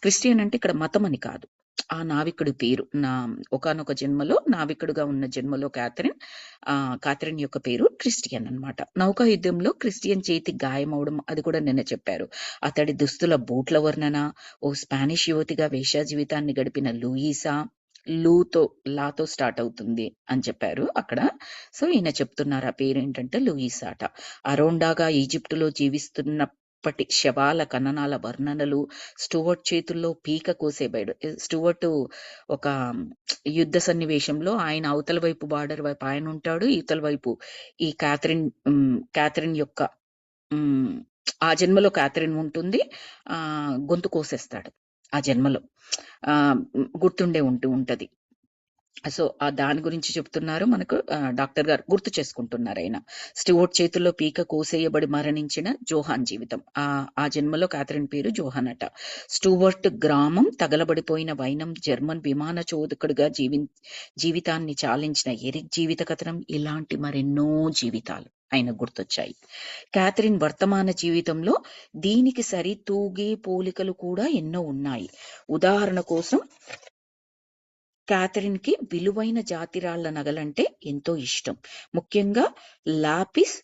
క్రిస్టియన్ అంటే ఇక్కడ మతం అని కాదు, ఆ నావికుడి పేరు. నా ఒకానొక జన్మలో నావికుడుగా ఉన్న జన్మలో క్యాథరిన్ యొక్క పేరు క్రిస్టియన్ అన్నమాట. నౌకా యుద్ధంలో క్రిస్టియన్ చేతి గాయమవడం అది కూడా నిన్న చెప్పారు. అతడి దుస్తుల బూట్ల వర్ణన, ఓ స్పానిష్ యువతిగా వేశ్యా జీవితాన్ని గడిపిన లూయిసా, లాతో స్టార్ట్ అవుతుంది అని చెప్పారు అక్కడ. సో ఈయన చెప్తున్నారు ఆ పేరు ఏంటంటే లూయిసాట. అరోండాగా ఈజిప్టులో జీవిస్తున్నప్పటి శవాల ఖననాల వర్ణనలు, స్టూవర్ట్ చేతుల్లో పీక కోసేబాడు. స్టూవర్ట్ ఒక యుద్ధ సన్నివేశంలో ఆయన అవతల వైపు బార్డర్ వైపు ఆయన ఉంటాడు, ఇవతల వైపు ఈ క్యాథరిన్ యొక్క ఆ జన్మలో క్యాథరిన్ ఉంటుంది, గొంతు కోసేస్తాడు ఆ జన్మలో, గుర్తుండే ఉంటది. సో దాని గురించి చెప్తున్నారు మనకు. డాక్టర్ గారు గుర్తు చేసుకుంటున్నారు. ఆయన స్టూవర్ట్ చేతుల్లో పీక కోసేయబడి మరణించిన జోహాన్ జీవితం, ఆ జన్మలో క్యాథరిన్ పేరు జోహాన్ అట. స్టూవర్ట్ గ్రామం, తగలబడిపోయిన వైనం, జర్మన్ విమాన చోదకుడిగా జీవితాన్ని చాలించిన ఎరిక్ జీవిత కథనం, ఇలాంటి మరెన్నో జీవితాలు ఆయన గుర్తొచ్చాయి. క్యాథరిన్ వర్తమాన జీవితంలో దీనికి సరితూగే పోలికలు కూడా ఎన్నో ఉన్నాయి. ఉదాహరణ కోసం క్యాథరిన్ కి విలువైన జాతిరాళ్ల నగలంటే ఎంతో ఇష్టం. ముఖ్యంగా లాపిస్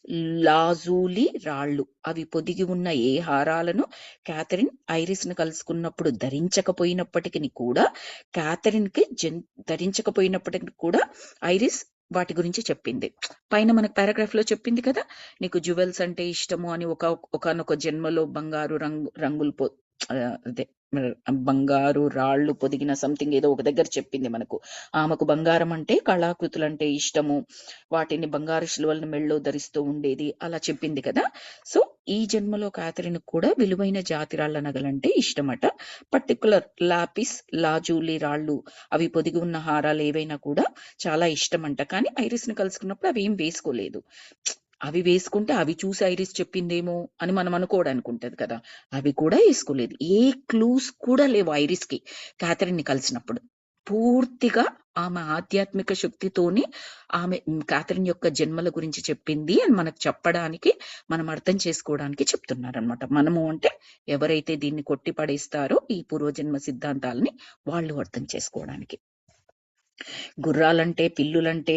లాజూలి రాళ్లు. అవి పొదిగి ఉన్న ఏ హారాలను క్యాథరిన్ ఐరిస్ ను కలుసుకున్నప్పుడు ధరించకపోయినప్పటికీ కూడా ఐరిస్ వాటి గురించి చెప్పింది. పైన మనకు పారాగ్రాఫ్ లో చెప్పింది కదా, నీకు జ్యువెల్స్ అంటే ఇష్టము అని. ఒకనొక జన్మలో బంగారు రంగులు అదే బంగారు రాళ్లు పొదిగిన సంథింగ్ ఏదో ఒక దగ్గర చెప్పింది మనకు. ఆమెకు బంగారం అంటే కళాకృతులు అంటే ఇష్టము, వాటిని బంగారు శిలువలను మెళ్ళలో ధరిస్తూ ఉండేది, అలా చెప్పింది కదా. సో ఈ జన్మలో క్యాథరిన్ కూడా విలువైన జాతిరాళ్ల నగలంటే ఇష్టమట. పర్టికులర్ లాపిస్ లాజూలి రాళ్లు, అవి పొదిగి ఉన్న హారాలు ఏవైనా కూడా చాలా ఇష్టమంట. కానీ ఐరిస్ ని కలుసుకున్నప్పుడు అవి ఏం వేసుకోలేదు. అవి వేసుకుంటే అవి చూసి ఐరిస్ చెప్పిందేమో అని మనం అనుకోవడానికి ఉంటది కదా, అవి కూడా వేసుకోలేదు. ఏ క్లూస్ కూడా లేవు ఐరిస్ కి క్యాథరిన్ ని కలిసినప్పుడు. పూర్తిగా ఆమె ఆధ్యాత్మిక శక్తితోని ఆమె క్యాథరిన్ యొక్క జన్మల గురించి చెప్పింది అని మనకు చెప్పడానికి, మనం అర్థం చేసుకోవడానికి చెప్తున్నారనమాట. మనము అంటే ఎవరైతే దీన్ని కొట్టి పడేస్తారో ఈ పూర్వజన్మ సిద్ధాంతాలని, వాళ్ళు అర్థం చేసుకోవడానికి. గుర్రాలంటే పిల్లులంటే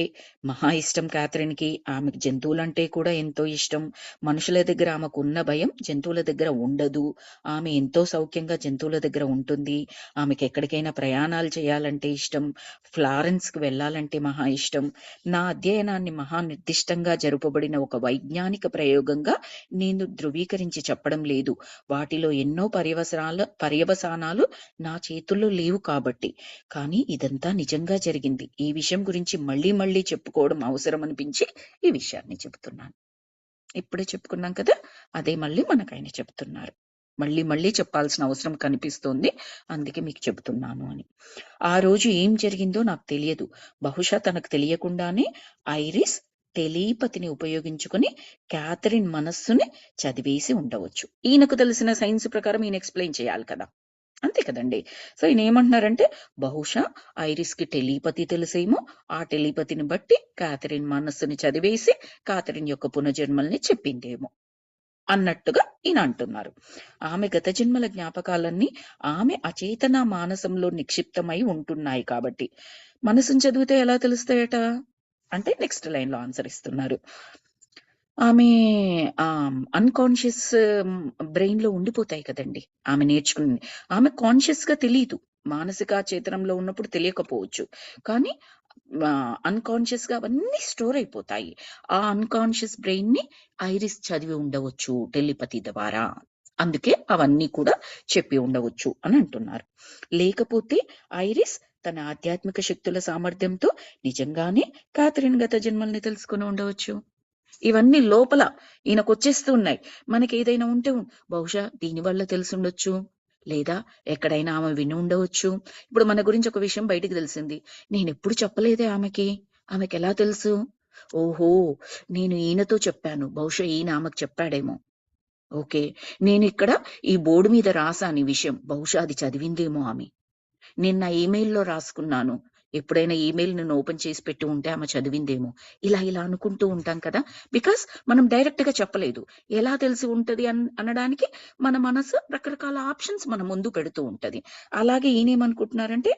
మహా ఇష్టం క్యాథరిన్ కి. ఆమెకు జంతువులంటే కూడా ఎంతో ఇష్టం. మనుషుల దగ్గర ఆమెకు ఉన్న భయం జంతువుల దగ్గర ఉండదు. ఆమె ఎంతో సౌఖ్యంగా జంతువుల దగ్గర ఉంటుంది. ఆమెకు ఎక్కడికైనా ప్రయాణాలు చేయాలంటే ఇష్టం. ఫ్లారెన్స్ కు వెళ్ళాలంటే మహా ఇష్టం. నా అధ్యయనాన్ని మహా నిర్దిష్టంగా జరుపబడిన ఒక వైజ్ఞానిక ప్రయోగంగా నేను ధృవీకరించి చెప్పడం లేదు. వాటిలో ఎన్నో పర్యవసానాలు నా చేతుల్లో లేవు కాబట్టి. కానీ ఇదంతా నిజంగా జరిగింది. ఈ విషయం గురించి మళ్ళీ చెప్పుకోవడం అవసరం అనిపించి ఈ విషయాన్ని చెబుతున్నాను. ఇప్పుడే చెప్పుకున్నాం కదా, అదే మళ్ళీ మనకు ఆయన చెప్తున్నారు. మళ్ళీ చెప్పాల్సిన అవసరం కనిపిస్తోంది, అందుకే మీకు చెబుతున్నాను అని. ఆ రోజు ఏం జరిగిందో నాకు తెలియదు. బహుశా తనకు తెలియకుండానే ఐరిస్ టెలీపతిని ఉపయోగించుకుని క్యాథరిన్ మనస్సుని చదివేసి ఉండవచ్చు. ఈయనకు తెలిసిన సైన్స్ ప్రకారం ఈయన ఎక్స్ప్లెయిన్ చేయాలి కదా, అంతే కదండి. సో ఈయన ఏమంటున్నారంటే, బహుశా ఐరిస్ కి టెలీపతి తెలిసేమో, ఆ టెలీపతిని బట్టి క్యాథరిన్ మనస్సుని చదివేసి క్యాథరిన్ యొక్క పునర్జన్మల్ని చెప్పిందేమో అన్నట్టుగా ఈయన అంటున్నారు. ఆమె గత జన్మల జ్ఞాపకాలన్నీ ఆమె అచేతన మానసంలో నిక్షిప్తమై ఉంటున్నాయి కాబట్టి. మనసుని చదివితే ఎలా తెలుస్తాయట అంటే నెక్స్ట్ లైన్ లో ఆన్సర్ ఇస్తున్నారు. ఆమె అన్కాన్షియస్ బ్రెయిన్ లో ఉండిపోతాయి కదండి ఆమె నేర్చుకుని. ఆమె కాన్షియస్ గా తెలియదు, మానసిక చేతనంలో ఉన్నప్పుడు తెలియకపోవచ్చు, కానీ అన్కాన్షియస్ గా అవన్నీ స్టోర్ అయిపోతాయి. ఆ అన్కాన్షియస్ బ్రెయిన్ ని ఐరిస్ చదివి ఉండవచ్చు టెలిపతి ద్వారా, అందుకే అవన్నీ కూడా చెప్పి ఉండవచ్చు అని అంటున్నారు. లేకపోతే ఐరిస్ తన ఆధ్యాత్మిక శక్తుల సామర్థ్యంతో నిజంగానే క్యాథరిన్ గత జన్మల్ని తెలుసుకుని ఉండవచ్చు. ఇవన్నీ లోపల ఈయనకు వచ్చేస్తూ ఉన్నాయి. మనకి ఏదైనా ఉంటే బహుశా దీనివల్ల తెలుసుండొచ్చు, లేదా ఎక్కడైనా ఆమె విని ఉండవచ్చు. ఇప్పుడు మన గురించి ఒక విషయం బయటికి తెలిసింది, నేను ఎప్పుడు చెప్పలేదే ఆమెకి ఎలా తెలుసు? ఓహో, నేను ఈయనతో చెప్పాను, బహుశా ఈయన ఆమెకు చెప్పాడేమో. ఓకే. నేనిక్కడ ఈ బోర్డు మీద రాసాను ఈ విషయం. బహుశా అది చదివిందేమో ఆమె. నేను నా ఈమెయిల్‌లో రాసుకున్నాను. ఎప్పుడైనా ఈమెయిల్ నేను ఓపెన్ చేసి పెట్టి ఉంటే ఆమె చదివిందేమో. ఇలా అనుకుంటూ ఉంటాం కదా! బికాస్ మనం డైరెక్ట్‌గా చెప్పలేదు. ఎలా తెలిసి ఉంటది అనడానికి మన మనసు రకరకాల ఆప్షన్స్ మన ముందు పెడుతూ ఉంటది. అలాగే ఈయనేమనుకుంటున్నారంటే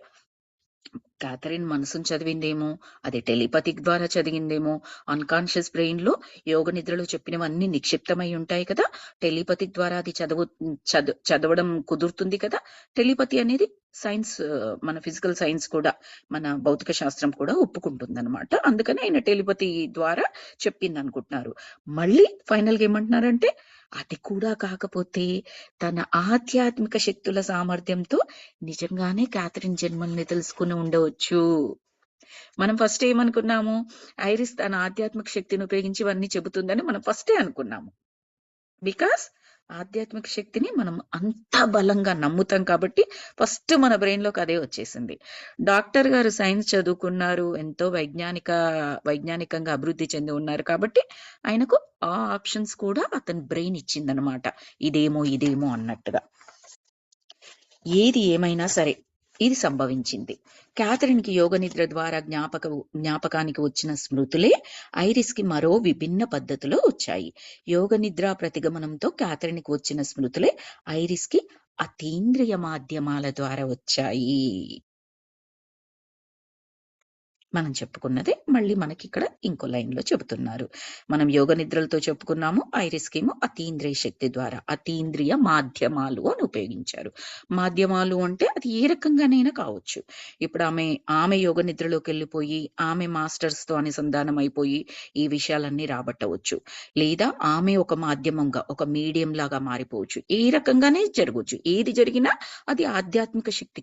క్యాథరిన్ మనసును చదివిందేమో, అది టెలిపతిక్ ద్వారా చదివిందేమో, అన్‌కాన్షియస్ బ్రెయిన్‌లో యోగ నిద్రలో చెప్పినవన్నీ నిక్షిప్తమై ఉంటాయి కదా! టెలిపతిక్ ద్వారా అది చదవడం కుదురుతుంది కదా! టెలిపతి అనేది సైన్స్, మన ఫిజికల్ సైన్స్ కూడా, మన భౌతిక శాస్త్రం కూడా ఒప్పుకుంటుందన్నమాట. అందుకని ఆయన టెలిపతి ద్వారా చెప్పిందనుకుంటున్నారు. మళ్ళీ ఫైనల్‌గా ఏమంటున్నారంటే, అది కూడా కాకపోతే తన ఆధ్యాత్మిక శక్తుల సామర్థ్యంతో నిజంగానే క్యాథరిన్ జన్మల్ని తెలుసుకుని ఉండవచ్చు. మనం ఫస్ట్ ఏమనుకున్నాము? ఐరిస్ తన ఆధ్యాత్మిక శక్తిని ఉపయోగించి ఇవన్నీ చెబుతుందని మనం ఫస్టే అనుకున్నాము. బికాస్ ఆధ్యాత్మిక శక్తిని మనం అంత బలంగా నమ్ముతాం కాబట్టి ఫస్ట్ మన బ్రెయిన్ లోకి అదే వచ్చేసింది. డాక్టర్ గారు సైన్స్ చదువుకున్నారు, ఎంతో వైజ్ఞానికంగా అభివృద్ధి చెంది ఉన్నారు కాబట్టి ఆయనకు ఆ ఆప్షన్స్ కూడా అతని బ్రెయిన్ ఇచ్చిందనమాట. ఇదేమో అన్నట్టుగా. ఏది ఏమైనా సరే ఇది సంభవించింది. క్యాథరిన్ కి యోగ నిద్ర ద్వారా జ్ఞాపకానికి వచ్చిన స్మృతులే ఐరిస్ కి మరో విభిన్న పద్ధతిలో వచ్చాయి. యోగ నిద్ర ప్రతిగమనంతో క్యాథరిన్ కి వచ్చిన స్మృతులే ఐరిస్ కి అతీంద్రియ మాధ్యమాల ద్వారా వచ్చాయి. మనం చెప్పుకున్నదే మళ్ళీ మనకి ఇక్కడ ఇంకో లైన్ లో చెబుతున్నారు. మనం యోగ నిద్రలతో చెప్పుకున్నాము, ఐరిస్ కేమో అతీంద్రియ శక్తి ద్వారా అతీంద్రియ మాధ్యమాలు అని ఉపయోగించారు. మాధ్యమాలు అంటే అది ఏ రకంగానైనా కావచ్చు. ఇప్పుడు ఆమె యోగ నిద్రలోకి వెళ్ళిపోయి ఆమె మాస్టర్స్ తో అనుసంధానం అయిపోయి ఈ విషయాలన్నీ రాబట్టవచ్చు, లేదా ఆమె ఒక మాధ్యమంగా ఒక మీడియం లాగా మారిపోవచ్చు. ఏ రకంగానే జరగవచ్చు. ఏది జరిగినా అది ఆధ్యాత్మిక శక్తి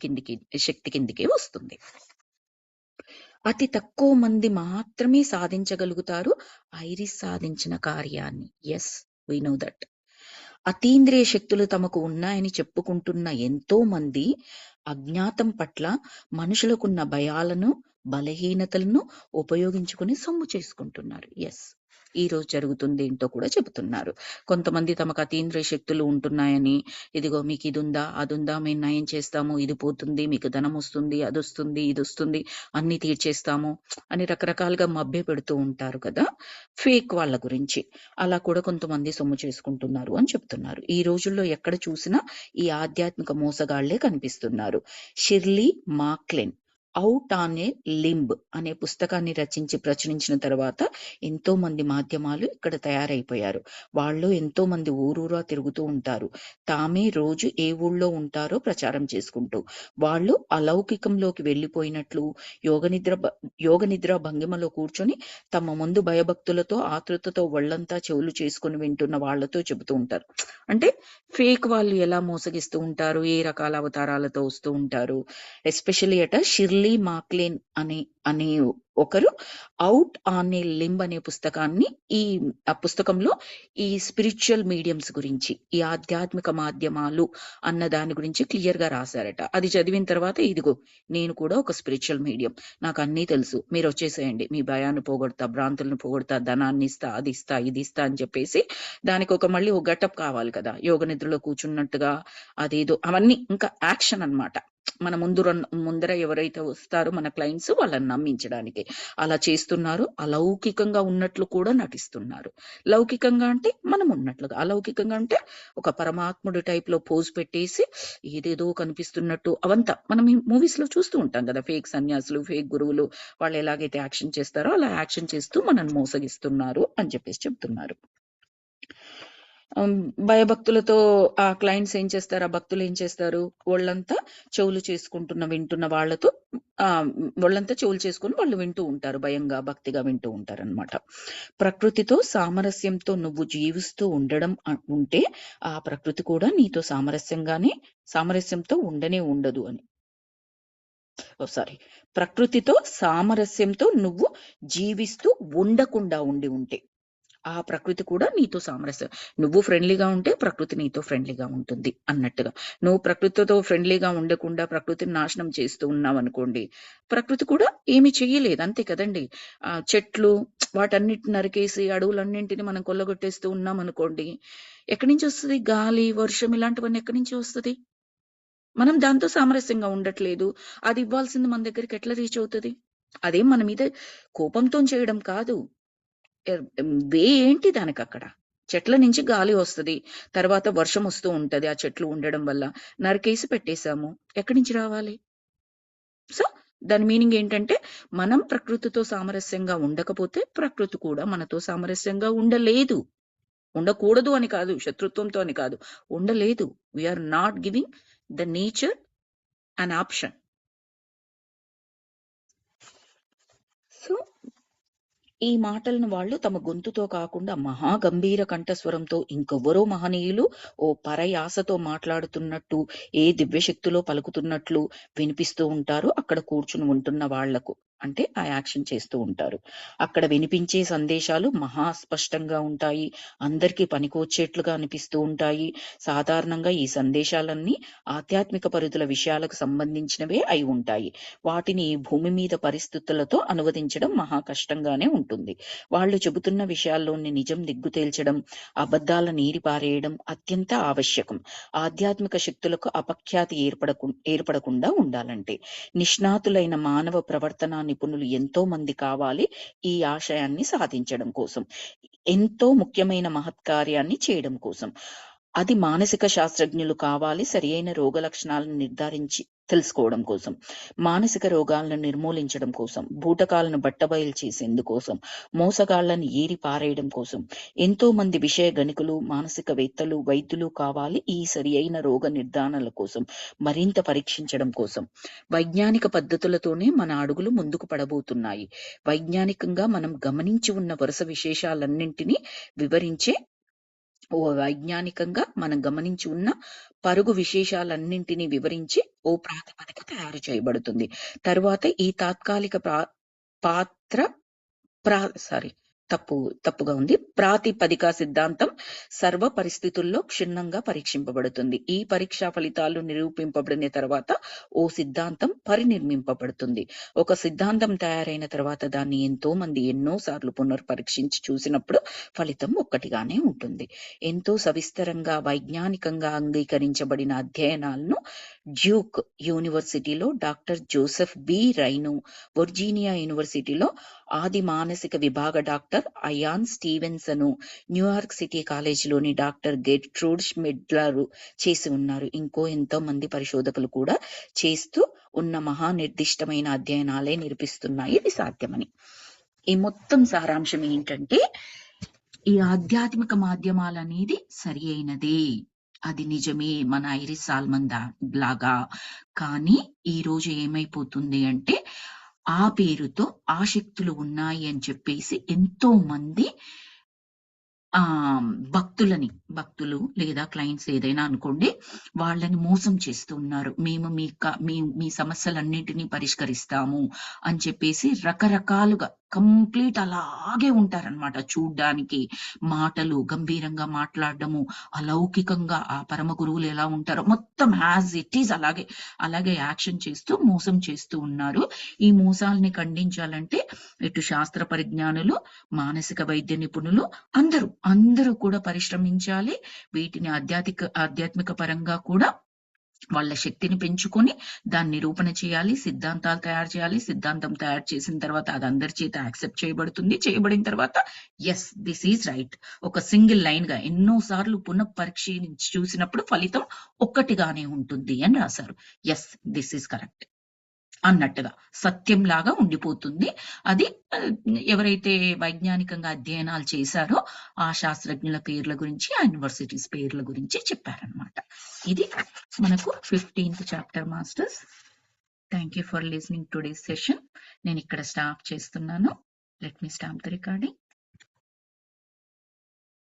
కిందికే వస్తుంది. అతి తక్కువ మంది మాత్రమే సాధించగలుగుతారు ఐరిస్ సాధించిన కార్యాన్ని. Yes, we know that. అతీంద్రియ శక్తులు తమకు ఉన్నాయని చెప్పుకుంటున్న ఎంతో మంది అజ్ఞాతం పట్ల మనుషులకున్న భయాలను, బలహీనతలను ఉపయోగించుకుని సొమ్ము చేసుకుంటున్నారు. ఎస్, ఈ రోజు జరుగుతుంది ఏంటో కూడా చెబుతున్నారు. కొంతమంది తమకు అతీంద్రియ శక్తులు ఉంటున్నాయని, ఇదిగో మీకు ఇది ఉందా, అది ఉందా, మేము నయం చేస్తాము, ఇది పోతుంది, మీకు ధనం వస్తుంది, అది వస్తుంది, ఇది వస్తుంది, అన్ని తీర్చేస్తాము అని రకరకాలుగా మభ్య పెడుతూ ఉంటారు కదా, ఫేక్ వాళ్ళ గురించి. అలా కూడా కొంతమంది సొమ్ము చేసుకుంటున్నారు అని చెప్తున్నారు. ఈ రోజుల్లో ఎక్కడ చూసినా ఈ ఆధ్యాత్మిక మోసగాళ్లే కనిపిస్తున్నారు. Shirley MacLaine out on a limb అనే పుస్తకాన్ని రచించి ప్రచురించిన తర్వాత ఎంతో మంది మాధ్యమాలు ఇక్కడ తయారైపోయారు. వాళ్ళు ఎంతో మంది ఊరూరా తిరుగుతూ ఉంటారు. తామే రోజు ఏ ఊళ్ళో ఉంటారో ప్రచారం చేసుకుంటూ వాళ్ళు అలౌకికంలోకి వెళ్ళిపోయినట్లు యోగ నిద్ర భంగిమలో కూర్చొని తమ ముందు భయభక్తులతో ఆతృతతో ఒళ్ళంతా చెవులు చేసుకుని వింటున్న వాళ్లతో చెబుతూ ఉంటారు. అంటే ఫేక్ వాళ్ళు ఎలా మోసగిస్తూ ఉంటారు, ఏ రకాల అవతారాలతో వస్తూ ఉంటారు. ఎస్పెషల్లీ షిర్లీ మాక్లేన్ అనే ఒకరు అవుట్ ఆన్ ఏ లింబ్ అనే పుస్తకాన్ని, ఆ పుస్తకంలో ఈ స్పిరిచువల్ మీడియంస్ గురించి, ఈ ఆధ్యాత్మిక మాధ్యమాలు అన్న దాని గురించి క్లియర్ గా రాశారట. అది చదివిన తర్వాత ఇదిగో నేను కూడా ఒక స్పిరిచువల్ మీడియం, నాకు అన్నీ తెలుసు, మీరు వచ్చేసేయండి, మీ భయాన్ని పోగొడతా, భ్రాంతులను పోగొడతా, ధనాన్ని ఇస్తా, అది ఇస్తా, ఇది ఇస్తా అని చెప్పేసి దానికి మళ్ళీ ఒక గెటప్ కావాలి కదా, యోగ నిద్రలో కూర్చున్నట్టుగా అదేదో అవన్నీ ఇంకా యాక్షన్ అన్నమాట. మన ముందర ఎవరైతే వస్తారో మన క్లయింట్స్, వాళ్ళని నమ్మించడానికి అలా చేస్తున్నారు. అలౌకికంగా ఉన్నట్లు కూడా నటిస్తున్నారు. లౌకికంగా అంటే మనం ఉన్నట్లుగా, అలౌకికంగా అంటే ఒక పరమాత్ముడి టైప్ లో పోజ్ పెట్టేసి ఏదేదో కనిపిస్తున్నట్టు అవంతా మనం ఈ మూవీస్ లో చూస్తూ ఉంటాం కదా. ఫేక్ సన్యాసులు, ఫేక్ గురువులు వాళ్ళు ఎలాగైతే యాక్షన్ చేస్తారో అలా యాక్షన్ చేస్తూ మనల్ని మోసగిస్తున్నారు అని చెప్పేసి చెప్తున్నారు. భయభక్తులతో ఆ క్లయింట్స్ ఏం చేస్తారు, ఆ భక్తులు ఏం చేస్తారు, వాళ్ళంతా చెవులు చేసుకుంటున్న వింటున్న వాళ్ళతో వాళ్ళంతా చెవులు చేసుకుని వాళ్ళు వింటూ ఉంటారు, భయంగా భక్తిగా వింటూ ఉంటారు అనమాట. ప్రకృతితో సామరస్యంతో నువ్వు జీవిస్తూ ఉండడం ఉంటే ఆ ప్రకృతి కూడా నీతో సామరస్యంతో ఉండనే ఉండదు అని. ప్రకృతితో సామరస్యంతో నువ్వు జీవిస్తూ ఉండకుండా ఉండి ఉంటే ఆ ప్రకృతి కూడా నీతో సామరస్యం, నువ్వు ఫ్రెండ్లీగా ఉంటే ప్రకృతి నీతో ఫ్రెండ్లీగా ఉంటుంది అన్నట్టుగా. నువ్వు ప్రకృతితో ఫ్రెండ్లీగా ఉండకుండా ప్రకృతిని నాశనం చేస్తూ ఉన్నావు అనుకోండి, ప్రకృతి కూడా ఏమి చెయ్యలేదు, అంతే కదండి. చెట్లు వాటన్నిటిని నరికేసి అడవులన్నింటిని మనం కొల్లగొట్టేస్తూ ఉన్నాం అనుకోండి, ఎక్కడి నుంచి వస్తుంది గాలి, వర్షం, ఇలాంటివన్నీ ఎక్కడి నుంచి వస్తుంది? మనం దాంతో సామరస్యంగా ఉండట్లేదు, అది ఇవ్వాల్సింది మన దగ్గరికి ఎట్లా రీచ్ అవుతుంది? అదేం మన మీద కోపంతో చేయడం కాదు, వే ఏంటి దానికి అక్కడ? చెట్ల నుంచి గాలి వస్తుంది, తర్వాత వర్షం వస్తూ ఉంటది ఆ చెట్లు ఉండడం వల్ల. నరికేసి పెట్టేశాము, ఎక్కడి నుంచి రావాలి? సో దాని మీనింగ్ ఏంటంటే, మనం ప్రకృతితో సామరస్యంగా ఉండకపోతే ప్రకృతి కూడా మనతో సామరస్యంగా ఉండలేదు. ఉండకూడదు అని కాదు, శత్రుత్వంతో అని కాదు, ఉండలేదు. We're not giving the nature an option. So ఈ మాటలను వాళ్ళు తమ గొంతుతో కాకుండా మహా గంభీర కంఠస్వరంతో ఇంకెవ్వరో మహనీయులు ఓ పరయాసతో మాట్లాడుతున్నట్టు, ఏ దివ్యశక్తిలో పలుకుతున్నట్లు వినిపిస్తూ ఉంటారు అక్కడ కూర్చుని ఉంటున్న వాళ్లకు. అంటే ఆ యాక్షన్ చేస్తూ ఉంటారు. అక్కడ వినిపించే సందేశాలు మహాస్పష్టంగా ఉంటాయి, అందరికీ పనికొచ్చేట్లుగా అనిపిస్తూ ఉంటాయి. సాధారణంగా ఈ సందేశాలన్నీ ఆధ్యాత్మిక పరిధుల విషయాలకు సంబంధించినవే అయి ఉంటాయి. వాటిని భూమి మీద పరిస్థితులతో అనువదించడం మహా కష్టంగానే ఉంటుంది. వాళ్ళు చెబుతున్న విషయాల్లోని నిజం దిగ్గు తేల్చడం, అబద్ధాల నీరి పారేయడం అత్యంత ఆవశ్యకం. ఆధ్యాత్మిక శక్తులకు అపఖ్యాతి ఏర్పడకుండా ఉండాలంటే నిష్ణాతులైన మానవ ప్రవర్తన నిపుణులు ఎంతో మంది కావాలి ఈ ఆశయాన్ని సాధించడం కోసం, ఎంతో ముఖ్యమైన మహత్కార్యాన్ని చేయడం కోసం. అది మానసిక శాస్త్రజ్ఞులు కావాలి సరియైన రోగ లక్షణాలను నిర్ధారించి తెలుసుకోవడం కోసం, మానసిక రోగాలను నిర్మూలించడం కోసం, బూటకాలను బట్టబయలు చేసేందుకోసం, మోసగాళ్లను ఏరి పారేయడం కోసం. ఎంతో మంది విషయ గణికులు, మానసికవేత్తలు, వైద్యులు కావాలి ఈ సరి అయిన రోగ నిర్ధారణల కోసం, మరింత పరీక్షించడం కోసం. వైజ్ఞానిక పద్ధతులతోనే మన అడుగులు ముందుకు పడబోతున్నాయి. వైజ్ఞానికంగా మనం గమనించి ఉన్న వరుస విశేషాలన్నింటినీ వివరించే వైజ్ఞానికంగా మనం గమనించి ఉన్న పరుగు విశేషాలన్నింటినీ వివరించి ఓ ప్రాతిపదిక తయారు చేయబడుతుంది. తరువాత ఈ తాత్కాలిక ప్రాతిపదిక సిద్ధాంతం సర్వ పరిస్థితుల్లో క్షుణ్ణంగా పరీక్షింపబడుతుంది. ఈ పరీక్షా ఫలితాలు నిరూపింపబడిన తర్వాత ఓ సిద్ధాంతం పరినిర్మింపబడుతుంది. ఒక సిద్ధాంతం తయారైన తర్వాత దాన్ని ఎంతో మంది ఎన్నోసార్లు పునర్పరీక్షించి చూసినప్పుడు ఫలితం ఒక్కటిగానే ఉంటుంది. ఎంతో సవిస్తరంగా వైజ్ఞానికంగా అంగీకరించబడిన అధ్యయనాలను డ్యూక్ యూనివర్సిటీలో డాక్టర్ జోసెఫ్ బి రైను, వర్జీనియా యూనివర్సిటీలో ఆది మానసిక విభాగ doctor Ian Stevenson, New York city కాలేజీలోని డాక్టర్ గెర్ట్రూడ్ ష్మిడ్లర్ చేసి ఉన్నారు. ఇంకో ఎంతో మంది పరిశోధకులు కూడా చేస్తూ ఉన్న మహా నిర్దిష్టమైన అధ్యయనాలే నిరూపిస్తున్నాయి ఇది సాధ్యమని. ఈ మొత్తం సారాంశం ఏంటంటే, ఈ ఆధ్యాత్మిక మాధ్యమాలు అనేది సరి అయినదే, అది నిజమే మన ఐరిస్ సాల్మన్ లాగా. కానీ ఈ రోజు ఏమైపోతుంది అంటే, ఆ పేరుతో ఆ శక్తులు ఉన్నాయి అని చెప్పేసి ఎంతో మంది భక్తులు లేదా క్లయింట్స్ ఏదైనా అనుకోండి, వాళ్ళని మోసం చేస్తూ ఉన్నారు. మేము మీ సమస్యలన్నింటినీ పరిష్కరిస్తాము అని చెప్పేసి రకరకాలుగా కంప్లీట్ అలాగే ఉంటారనమాట. చూడ్డానికి మాటలు గంభీరంగా మాట్లాడడము, అలౌకికంగా ఆ పరమ గురువులు ఎలా ఉంటారో మొత్తం యాజ్ ఇట్ ఈజ్ అలాగే యాక్షన్ చేస్తూ మోసం చేస్తూ ఉన్నారు. ఈ మోసాలని ఖండించాలంటే ఇటు శాస్త్ర పరిజ్ఞానులు, మానసిక వైద్య నిపుణులు అందరూ కూడా పరిశ్రమించాలి. వీటిని ఆధ్యాత్మిక పరంగా కూడా వాళ్ళ శక్తిని పెంచుకొని దాన్ని నిరూపణ చేయాలి, సిద్ధాంతాలు తయారు చేయాలి. సిద్ధాంతం తయారు చేసిన తర్వాత అది అందరి చేత యాక్సెప్ట్ చేయబడుతుంది. చేయబడిన తర్వాత ఎస్ దిస్ ఈజ్ రైట్, ఒక సింగిల్ లైన్ గా ఎన్నోసార్లు పునఃపరీక్షించి చూసినప్పుడు ఫలితం ఒక్కటిగానే ఉంటుంది అని రాశారు. ఎస్ దిస్ ఈజ్ కరెక్ట్ అన్నట్టుగా సత్యంలాగా ఉండిపోతుంది. అది ఎవరైతే వైజ్ఞానికంగా అధ్యయనాలు చేశారో ఆ శాస్త్రజ్ఞుల పేర్ల గురించి, ఆ యూనివర్సిటీస్ పేర్ల గురించి చెప్పారనమాట. ఇది మనకు 15th chapter masters. Thank you for listening today's session. నేను ఇక్కడ స్టాప్ చేస్తున్నాను. Let me stop the recording.